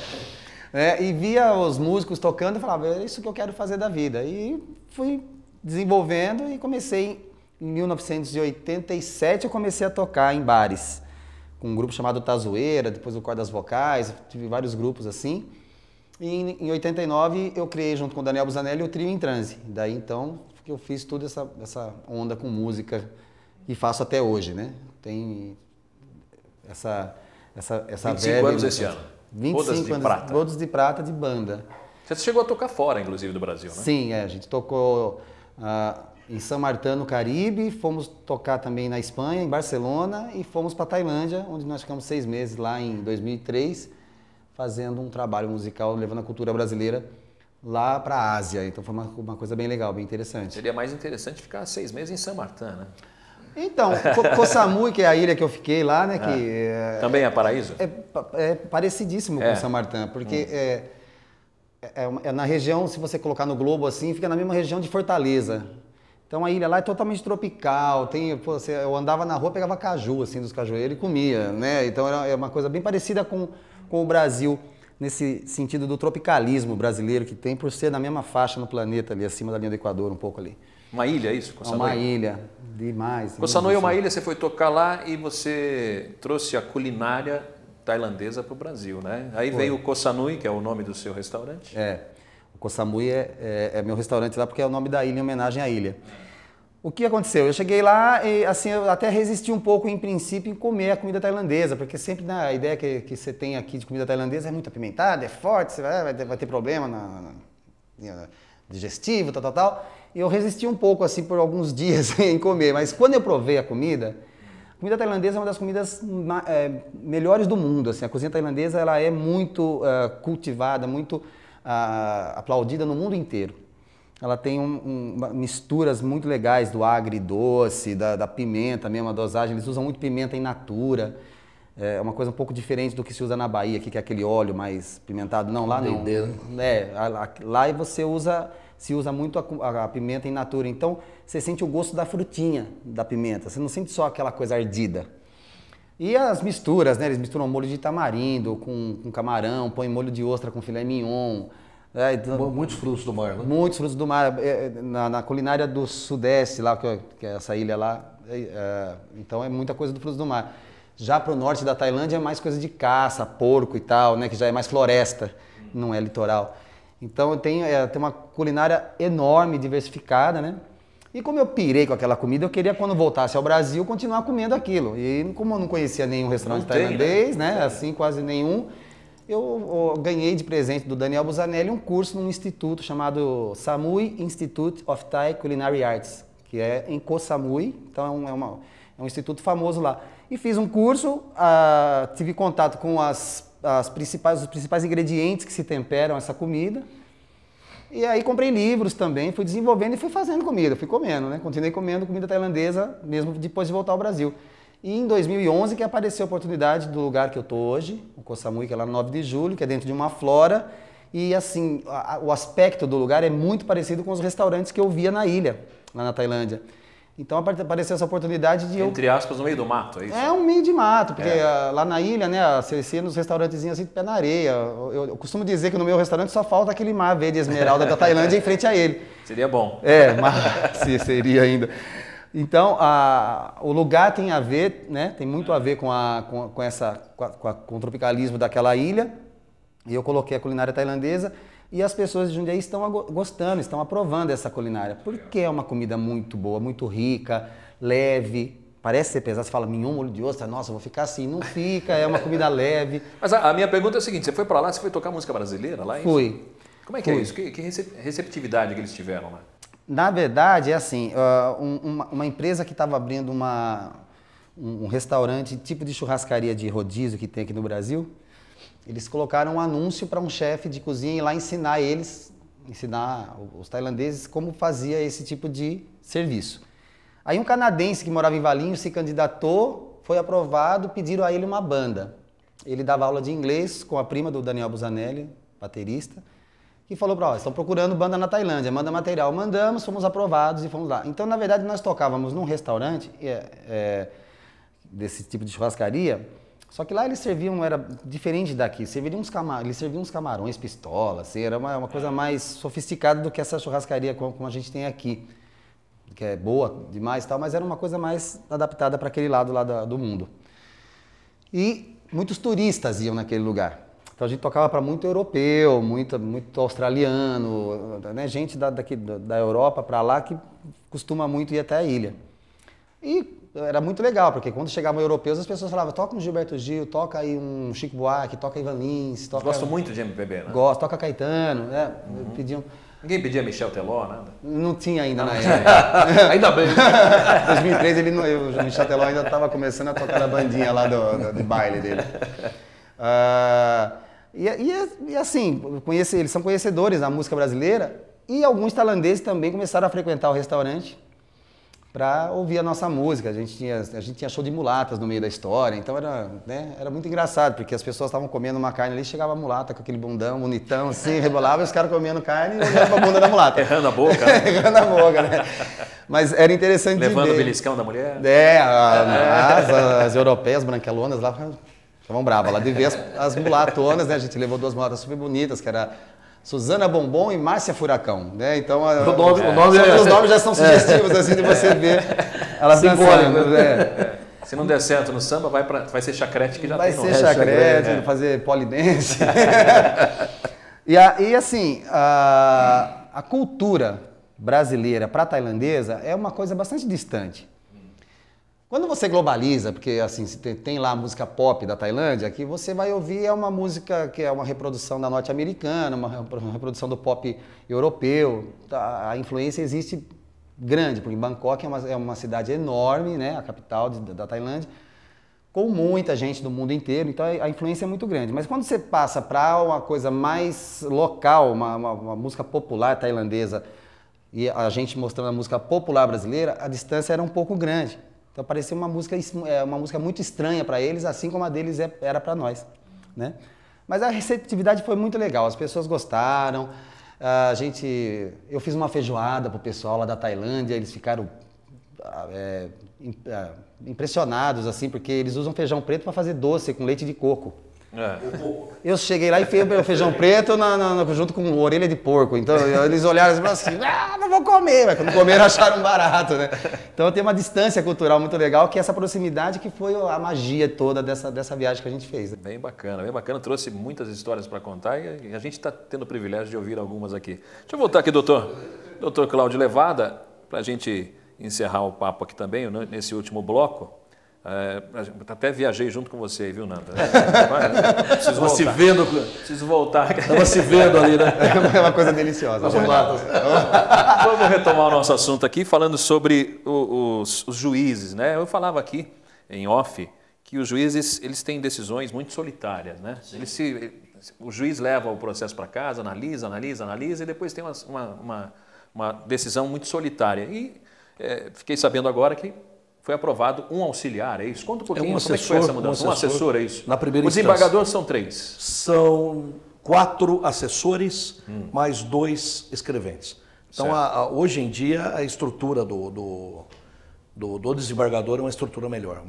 E via os músicos tocando e falava, é isso que eu quero fazer da vida. E fui desenvolvendo e comecei, em 1987, eu comecei a tocar em bares, com um grupo chamado Tazoeira, depois o Cordas Vocais, tive vários grupos assim. E em 89 eu criei, junto com o Daniel Busanelli, o Trio em Transe. Daí então que eu fiz toda essa onda com música e faço até hoje, né? Tem essa 25 anos esse ano. 25 Bodas de anos, prata. Bodas de prata de banda. Você chegou a tocar fora, inclusive, do Brasil, né? Sim, a gente tocou em São Martin, no Caribe, fomos tocar também na Espanha, em Barcelona, e fomos para Tailândia, onde nós ficamos 6 meses lá em 2003, fazendo um trabalho musical, levando a cultura brasileira lá para a Ásia. Então foi uma coisa bem legal, bem interessante. Seria mais interessante ficar 6 meses em São Martin, né? Então, Koh Samui, que é a ilha que eu fiquei lá, né? Também é paraíso? É parecidíssimo com São Martin, porque é na região, se você colocar no globo assim, fica na mesma região de Fortaleza. Então a ilha lá é totalmente tropical, eu andava na rua, pegava caju, assim, dos cajueiros e comia, né? Então é uma coisa bem parecida com o Brasil, nesse sentido do tropicalismo brasileiro que tem, por ser na mesma faixa no planeta ali, acima da linha do Equador, um pouco ali. Uma ilha, é isso? É uma ilha, demais. Koh Samui é uma ilha, você foi tocar lá e você trouxe a culinária tailandesa para o Brasil, né? Aí veio o Koh Samui, que é o nome do seu restaurante. O Koh Samui é meu restaurante lá porque é o nome da ilha em homenagem à ilha. O que aconteceu? Eu cheguei lá e assim, eu até resisti um pouco em princípio em comer a comida tailandesa, porque sempre a ideia que você tem aqui de comida tailandesa é muito apimentada, é forte, você vai ter problema digestivo, tal. E eu resisti um pouco assim por alguns dias em comer, mas quando eu provei a comida tailandesa é uma das comidas melhores do mundo. Assim, a cozinha tailandesa ela é muito cultivada, muito aplaudida no mundo inteiro. Ela tem misturas muito legais do agridoce, da pimenta mesmo, a dosagem. Eles usam muito pimenta in natura. É uma coisa um pouco diferente do que se usa na Bahia, aqui, que é aquele óleo mais pimentado. Não, lá não. Lá se usa muito a pimenta in natura. Então, você sente o gosto da frutinha da pimenta. Você não sente só aquela coisa ardida. E as misturas, né? Eles misturam molho de tamarindo com camarão, põem molho de ostra com filé mignon. Muitos frutos do mar, né? Muitos frutos do mar. Na culinária do Sudeste, lá, que é essa ilha lá, então é muita coisa do frutos do mar. Já para o norte da Tailândia é mais coisa de caça, porco e tal, né? Que já é mais floresta, não é litoral. Então tem uma culinária enorme, diversificada, né? E como eu pirei com aquela comida, eu queria, quando voltasse ao Brasil, continuar comendo aquilo. E como eu não conhecia nenhum restaurante tailandês, né? Assim, quase nenhum, eu ganhei de presente do Daniel Busanelli um curso num instituto chamado Samui Institute of Thai Culinary Arts, que é em Koh Samui, então é um instituto famoso lá. E fiz um curso, tive contato com os principais ingredientes que se temperam essa comida. E aí comprei livros também, fui desenvolvendo e fui fazendo comida, fui comendo, né? Continuei comendo comida tailandesa mesmo depois de voltar ao Brasil. E em 2011 que apareceu a oportunidade do lugar que eu estou hoje, o Koh Samui, que é lá no 9 de julho, que é dentro de uma flora. E assim, o aspecto do lugar é muito parecido com os restaurantes que eu via na ilha, lá na Tailândia. Então apareceu essa oportunidade de Entre aspas, no meio do mato, é isso? É um meio de mato, porque lá na ilha, né, você ia nos restaurantezinhos assim de pé na areia. Eu costumo dizer que no meu restaurante só falta aquele mar verde esmeralda da Tailândia em frente a ele. Seria bom. Mas seria ainda. Então, o lugar tem a ver, né, tem muito a ver com o tropicalismo daquela ilha. E eu coloquei a culinária tailandesa. E as pessoas de Jundiaí estão gostando, estão aprovando essa culinária. Porque é uma comida muito boa, muito rica, leve. Parece ser pesado, você fala, mignon, molho de ostra, nossa, vou ficar assim. Não fica, é uma comida leve. Mas a minha pergunta é a seguinte, você foi para lá, você foi tocar música brasileira lá? Fui. Como é que é isso? Que receptividade que eles tiveram lá? Na verdade, é assim, uma empresa que estava abrindo um restaurante, tipo de churrascaria de rodízio que tem aqui no Brasil, eles colocaram um anúncio para um chefe de cozinha ir lá ensinar os tailandeses como fazia esse tipo de serviço. Aí um canadense que morava em Valinhos se candidatou, foi aprovado, pediram a ele uma banda. Ele dava aula de inglês com a prima do Daniel Busanelli, baterista, que falou para estão procurando banda na Tailândia, manda material. Mandamos, fomos aprovados e fomos lá. Então, na verdade, nós tocávamos num restaurante desse tipo de churrascaria, só que lá eles serviam, era diferente daqui, eles serviam uns camarões pistola, assim, era uma coisa mais sofisticada do que essa churrascaria como a gente tem aqui, que é boa demais e tal, mas era uma coisa mais adaptada para aquele lado lá do mundo. E muitos turistas iam naquele lugar. Então a gente tocava para muito europeu, muito australiano, né? Gente daqui da Europa para lá que costuma muito ir até a ilha. E era muito legal, porque quando chegavam europeus as pessoas falavam, toca um Gilberto Gil, toca aí um Chico Buarque, toca Ivan Lins. Gosto muito de MPB, né? Gosto, toca Caetano, né? Pediam... Ninguém pedia Michel Teló, nada? Não tinha ainda na época. Ainda bem. Em 2003 o Michel Teló ainda estava começando a tocar na bandinha lá de baile dele. E assim, eles são conhecedores da música brasileira e alguns tailandeses também começaram a frequentar o restaurante para ouvir a nossa música. A gente tinha show de mulatas no meio da história, então era muito engraçado, porque as pessoas estavam comendo uma carne ali, chegava a mulata com aquele bundão bonitão assim, rebolava, e os caras comendo carne e olhando para a bunda da mulata. Errando a boca. Né? Errando a boca, né? Mas era interessante Levando de ver. o beliscão da mulher. As europeias branquelonas lá estavam bravas. Lá de ver as mulatonas, né? A gente levou 2 mulatas super bonitas, que era Suzana Bombom e Márcia Furacão, né? Então, os nomes já são sugestivos, assim, de você ver elas dançando. Se não der certo no samba, vai ser chacrete que já vai tem ser chacrete, fazer polidense. E assim, a cultura brasileira para a tailandesa é uma coisa bastante distante. Quando você globaliza, porque assim, tem lá a música pop da Tailândia, que você vai ouvir uma música que é uma reprodução da norte-americana, uma reprodução do pop europeu. A influência existe grande, porque Bangkok é uma cidade enorme, né, a capital da Tailândia, com muita gente do mundo inteiro, então a influência é muito grande. Mas quando você passa para uma coisa mais local, uma música popular tailandesa, e a gente mostrando a música popular brasileira, a distância era um pouco grande. Então parecia uma música muito estranha para eles, assim como a deles era para nós, né? Mas a receptividade foi muito legal, as pessoas gostaram. Eu fiz uma feijoada pro pessoal lá da Tailândia, eles ficaram impressionados, assim, porque eles usam feijão preto para fazer doce com leite de coco. Eu cheguei lá e fiz o feijão preto junto com orelha de porco. Então eles olharam e falaram assim, não vou comer. Mas quando comeram acharam barato, né? Então tem uma distância cultural muito legal, que é essa proximidade que foi a magia toda dessa viagem que a gente fez. Bem bacana, bem bacana. Trouxe muitas histórias para contar e a gente está tendo o privilégio de ouvir algumas aqui. Deixa eu voltar aqui, doutor Cláudio Levada, para a gente encerrar o papo aqui também, nesse último bloco. Até viajei junto com você, viu, Nanda? Estava se vendo. Preciso voltar. Estava se vendo ali, né? É uma coisa deliciosa. Vamos retomar o nosso assunto aqui, falando sobre os juízes, né? Eu falava aqui, em off, que os juízes eles têm decisões muito solitárias, né? O juiz leva o processo para casa, analisa e depois tem uma decisão muito solitária. E fiquei sabendo agora que foi aprovado um auxiliar, é isso? Conta um pouquinho como é que foi essa mudança. Um assessor, é isso? Na primeira Os desembargadores são 3? São 4 assessores, mais 2 escreventes. Então, hoje em dia, a estrutura do desembargador é uma estrutura melhor,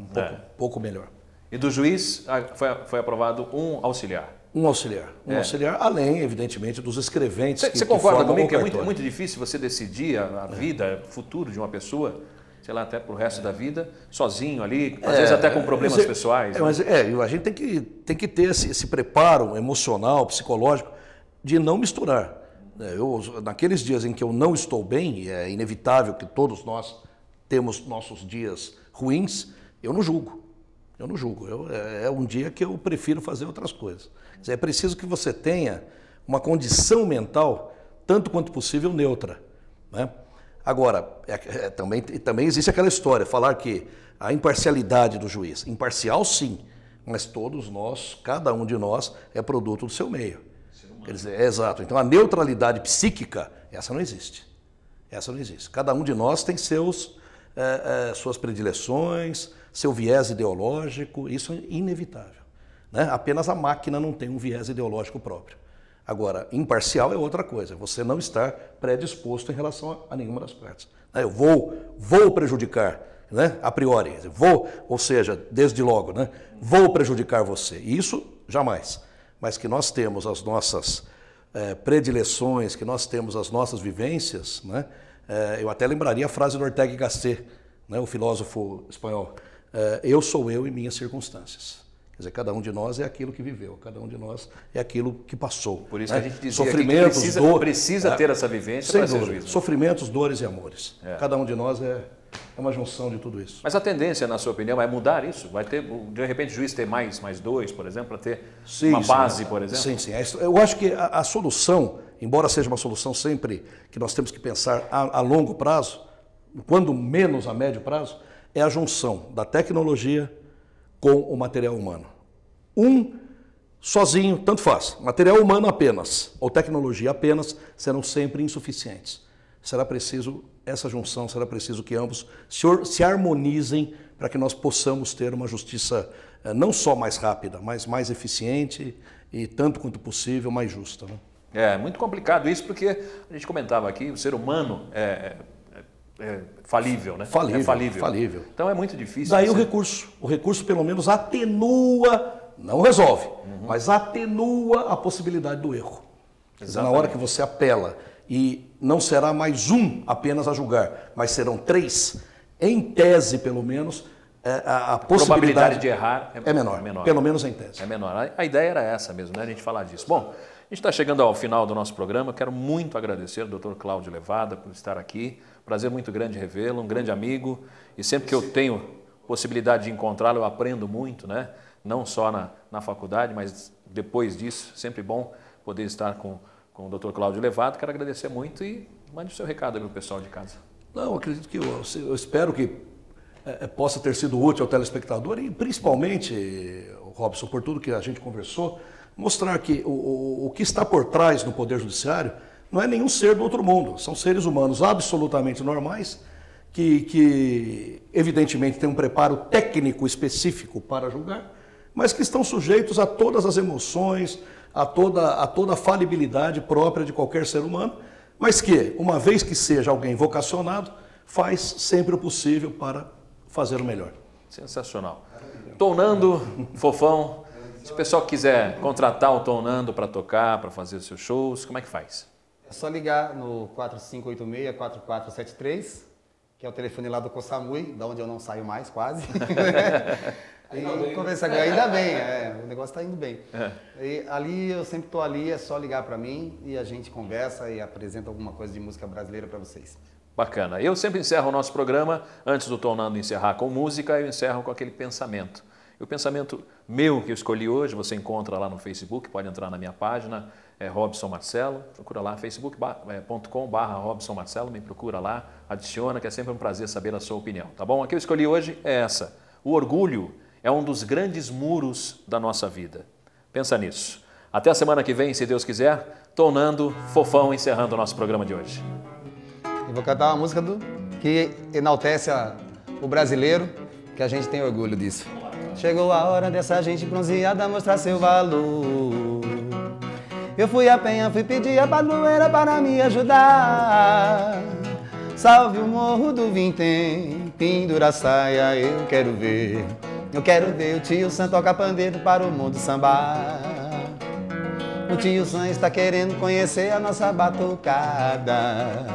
pouco melhor. E do juiz foi aprovado um auxiliar? Um auxiliar. Auxiliar, além, evidentemente, dos escreventes. Você concorda comigo que é muito difícil você decidir a vida, o futuro de uma pessoa, sei lá, até pro resto da vida, sozinho ali, às vezes até com problemas pessoais. Mas a gente tem que ter esse preparo emocional, psicológico, de não misturar. Naqueles dias em que eu não estou bem, e é inevitável que todos nós temos nossos dias ruins, eu não julgo. É um dia que eu prefiro fazer outras coisas. Quer dizer, é preciso que você tenha uma condição mental, tanto quanto possível, neutra, né? Agora, também existe aquela história, falar que a imparcialidade do juiz, imparcial sim, mas todos nós, cada um de nós, é produto do seu meio. Quer dizer, é exato. Então a neutralidade psíquica, essa não existe. Essa não existe. Cada um de nós tem suas predileções, seu viés ideológico, isso é inevitável. Né? Apenas a máquina não tem um viés ideológico próprio. Agora, imparcial é outra coisa, você não estar predisposto em relação a nenhuma das partes. Eu vou prejudicar, né? A priori, ou seja, desde logo, né? Vou prejudicar você. Isso, jamais. Mas que nós temos as nossas predileções, que nós temos as nossas vivências, né? Eu até lembraria a frase do Ortega y Gasset, né? O filósofo espanhol, eu sou eu e minhas circunstâncias. Quer dizer, cada um de nós é aquilo que viveu, cada um de nós é aquilo que passou. Por isso né? que a gente dizia Sofrimentos, que precisa ter essa vivência para ser juiz. Sofrimentos, dores e amores. Cada um de nós é uma junção de tudo isso. Mas a tendência, na sua opinião, é mudar isso? Vai ter, de repente, o juiz ter mais dois, por exemplo, para ter uma base, por exemplo? Sim. Eu acho que a solução, embora seja uma solução sempre que nós temos que pensar a longo prazo, quando menos a médio prazo, é a junção da tecnologia com o material humano. Sozinho, tanto faz. Material humano apenas, ou tecnologia apenas, serão sempre insuficientes. Será preciso essa junção, será preciso que ambos se harmonizem para que nós possamos ter uma justiça não só mais rápida, mas mais eficiente e, tanto quanto possível, mais justa. Né? É muito complicado isso, porque a gente comentava aqui, o ser humano é falível, né? Falível. Então é muito difícil. Daí o recurso pelo menos atenua, não resolve, mas atenua a possibilidade do erro. Dizer, na hora que você apela e não será mais um apenas a julgar, mas serão 3, em tese pelo menos, a probabilidade de errar é menor, pelo menos em tese. É menor. A ideia era essa mesmo, né? A gente falar disso. Bom, a gente está chegando ao final do nosso programa. Eu quero muito agradecer ao Dr. Cláudio Levada por estar aqui. Prazer muito grande revê-lo, um grande amigo. E sempre que eu tenho possibilidade de encontrá-lo, eu aprendo muito, né? Não só na faculdade, mas depois disso. Sempre bom poder estar com o Dr. Cláudio Levada. Quero agradecer muito e mande o seu recado para o pessoal de casa. Não, acredito que eu espero que possa ter sido útil ao telespectador e principalmente, Robson, por tudo que a gente conversou, mostrar que o que está por trás no Poder Judiciário não é nenhum ser do outro mundo. São seres humanos absolutamente normais que evidentemente têm um preparo técnico específico para julgar, mas que estão sujeitos a todas as emoções, a toda a falibilidade própria de qualquer ser humano, mas que, uma vez que seja alguém vocacionado, faz sempre o possível para fazer o melhor. Sensacional. Tom Nando, Fofão, se o pessoal quiser contratar o Tom Nando para tocar, para fazer os seus shows, como é que faz? É só ligar no 4586-4473, que é o telefone lá do Coçamui, da onde eu não saio mais, quase. E conversar, ainda bem, o negócio está indo bem. E ali, eu sempre estou ali, é só ligar para mim e a gente conversa e apresenta alguma coisa de música brasileira para vocês. Bacana. Eu sempre encerro o nosso programa, antes do Tom Nando encerrar com música, eu encerro com aquele pensamento. E o pensamento meu que eu escolhi hoje, você encontra lá no Facebook, pode entrar na minha página, Robson Marcelo, procura lá, facebook.com/Robson Marcelo, me procura lá, adiciona, que é sempre um prazer saber a sua opinião, tá bom? A que eu escolhi hoje é essa. O orgulho é um dos grandes muros da nossa vida. Pensa nisso. Até a semana que vem, se Deus quiser, Tom Nando, Fofão, encerrando o nosso programa de hoje. Eu vou cantar uma música que enaltece o brasileiro, que a gente tem orgulho disso. Chegou a hora dessa gente bronzeada mostrar seu valor. Eu fui a Penha, fui pedir a padroeira para me ajudar. Salve o morro do Vintém, pendura a saia, eu quero ver. Eu quero ver o tio Sam tocar pandeiro para o mundo sambar. O tio Sam está querendo conhecer a nossa batucada.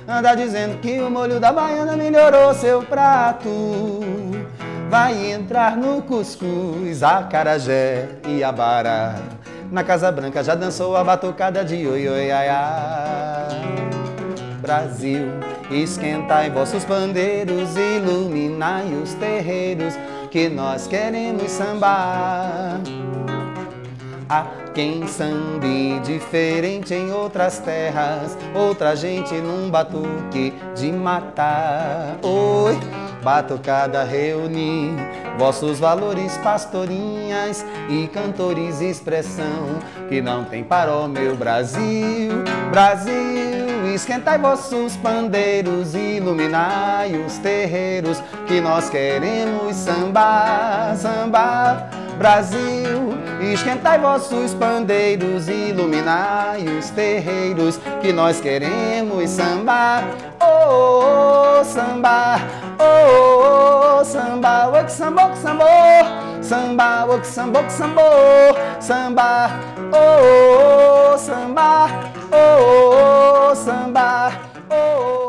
Anda dizendo que o molho da baiana melhorou seu prato. Vai entrar no cuscuz, acarajé e abará. Na Casa Branca já dançou a batucada de oi, oi, ai, ai. Brasil, esquentai vossos pandeiros, iluminai os terreiros, que nós queremos sambar. Há quem sambe diferente em outras terras, outra gente num batuque de matar. Oi, batucada reunir vossos valores, pastorinhas e cantores, expressão que não tem para o meu Brasil. Brasil, esquentai vossos pandeiros, iluminai os terreiros, que nós queremos sambar, sambar. Brasil, esquentai vossos pandeiros, iluminai os terreiros, que nós queremos sambar. Oh, samba, oh, samba, o que sambou, que sambou, samba, o que sambou, que sambou, samba, oh, samba, oh, samba, oh.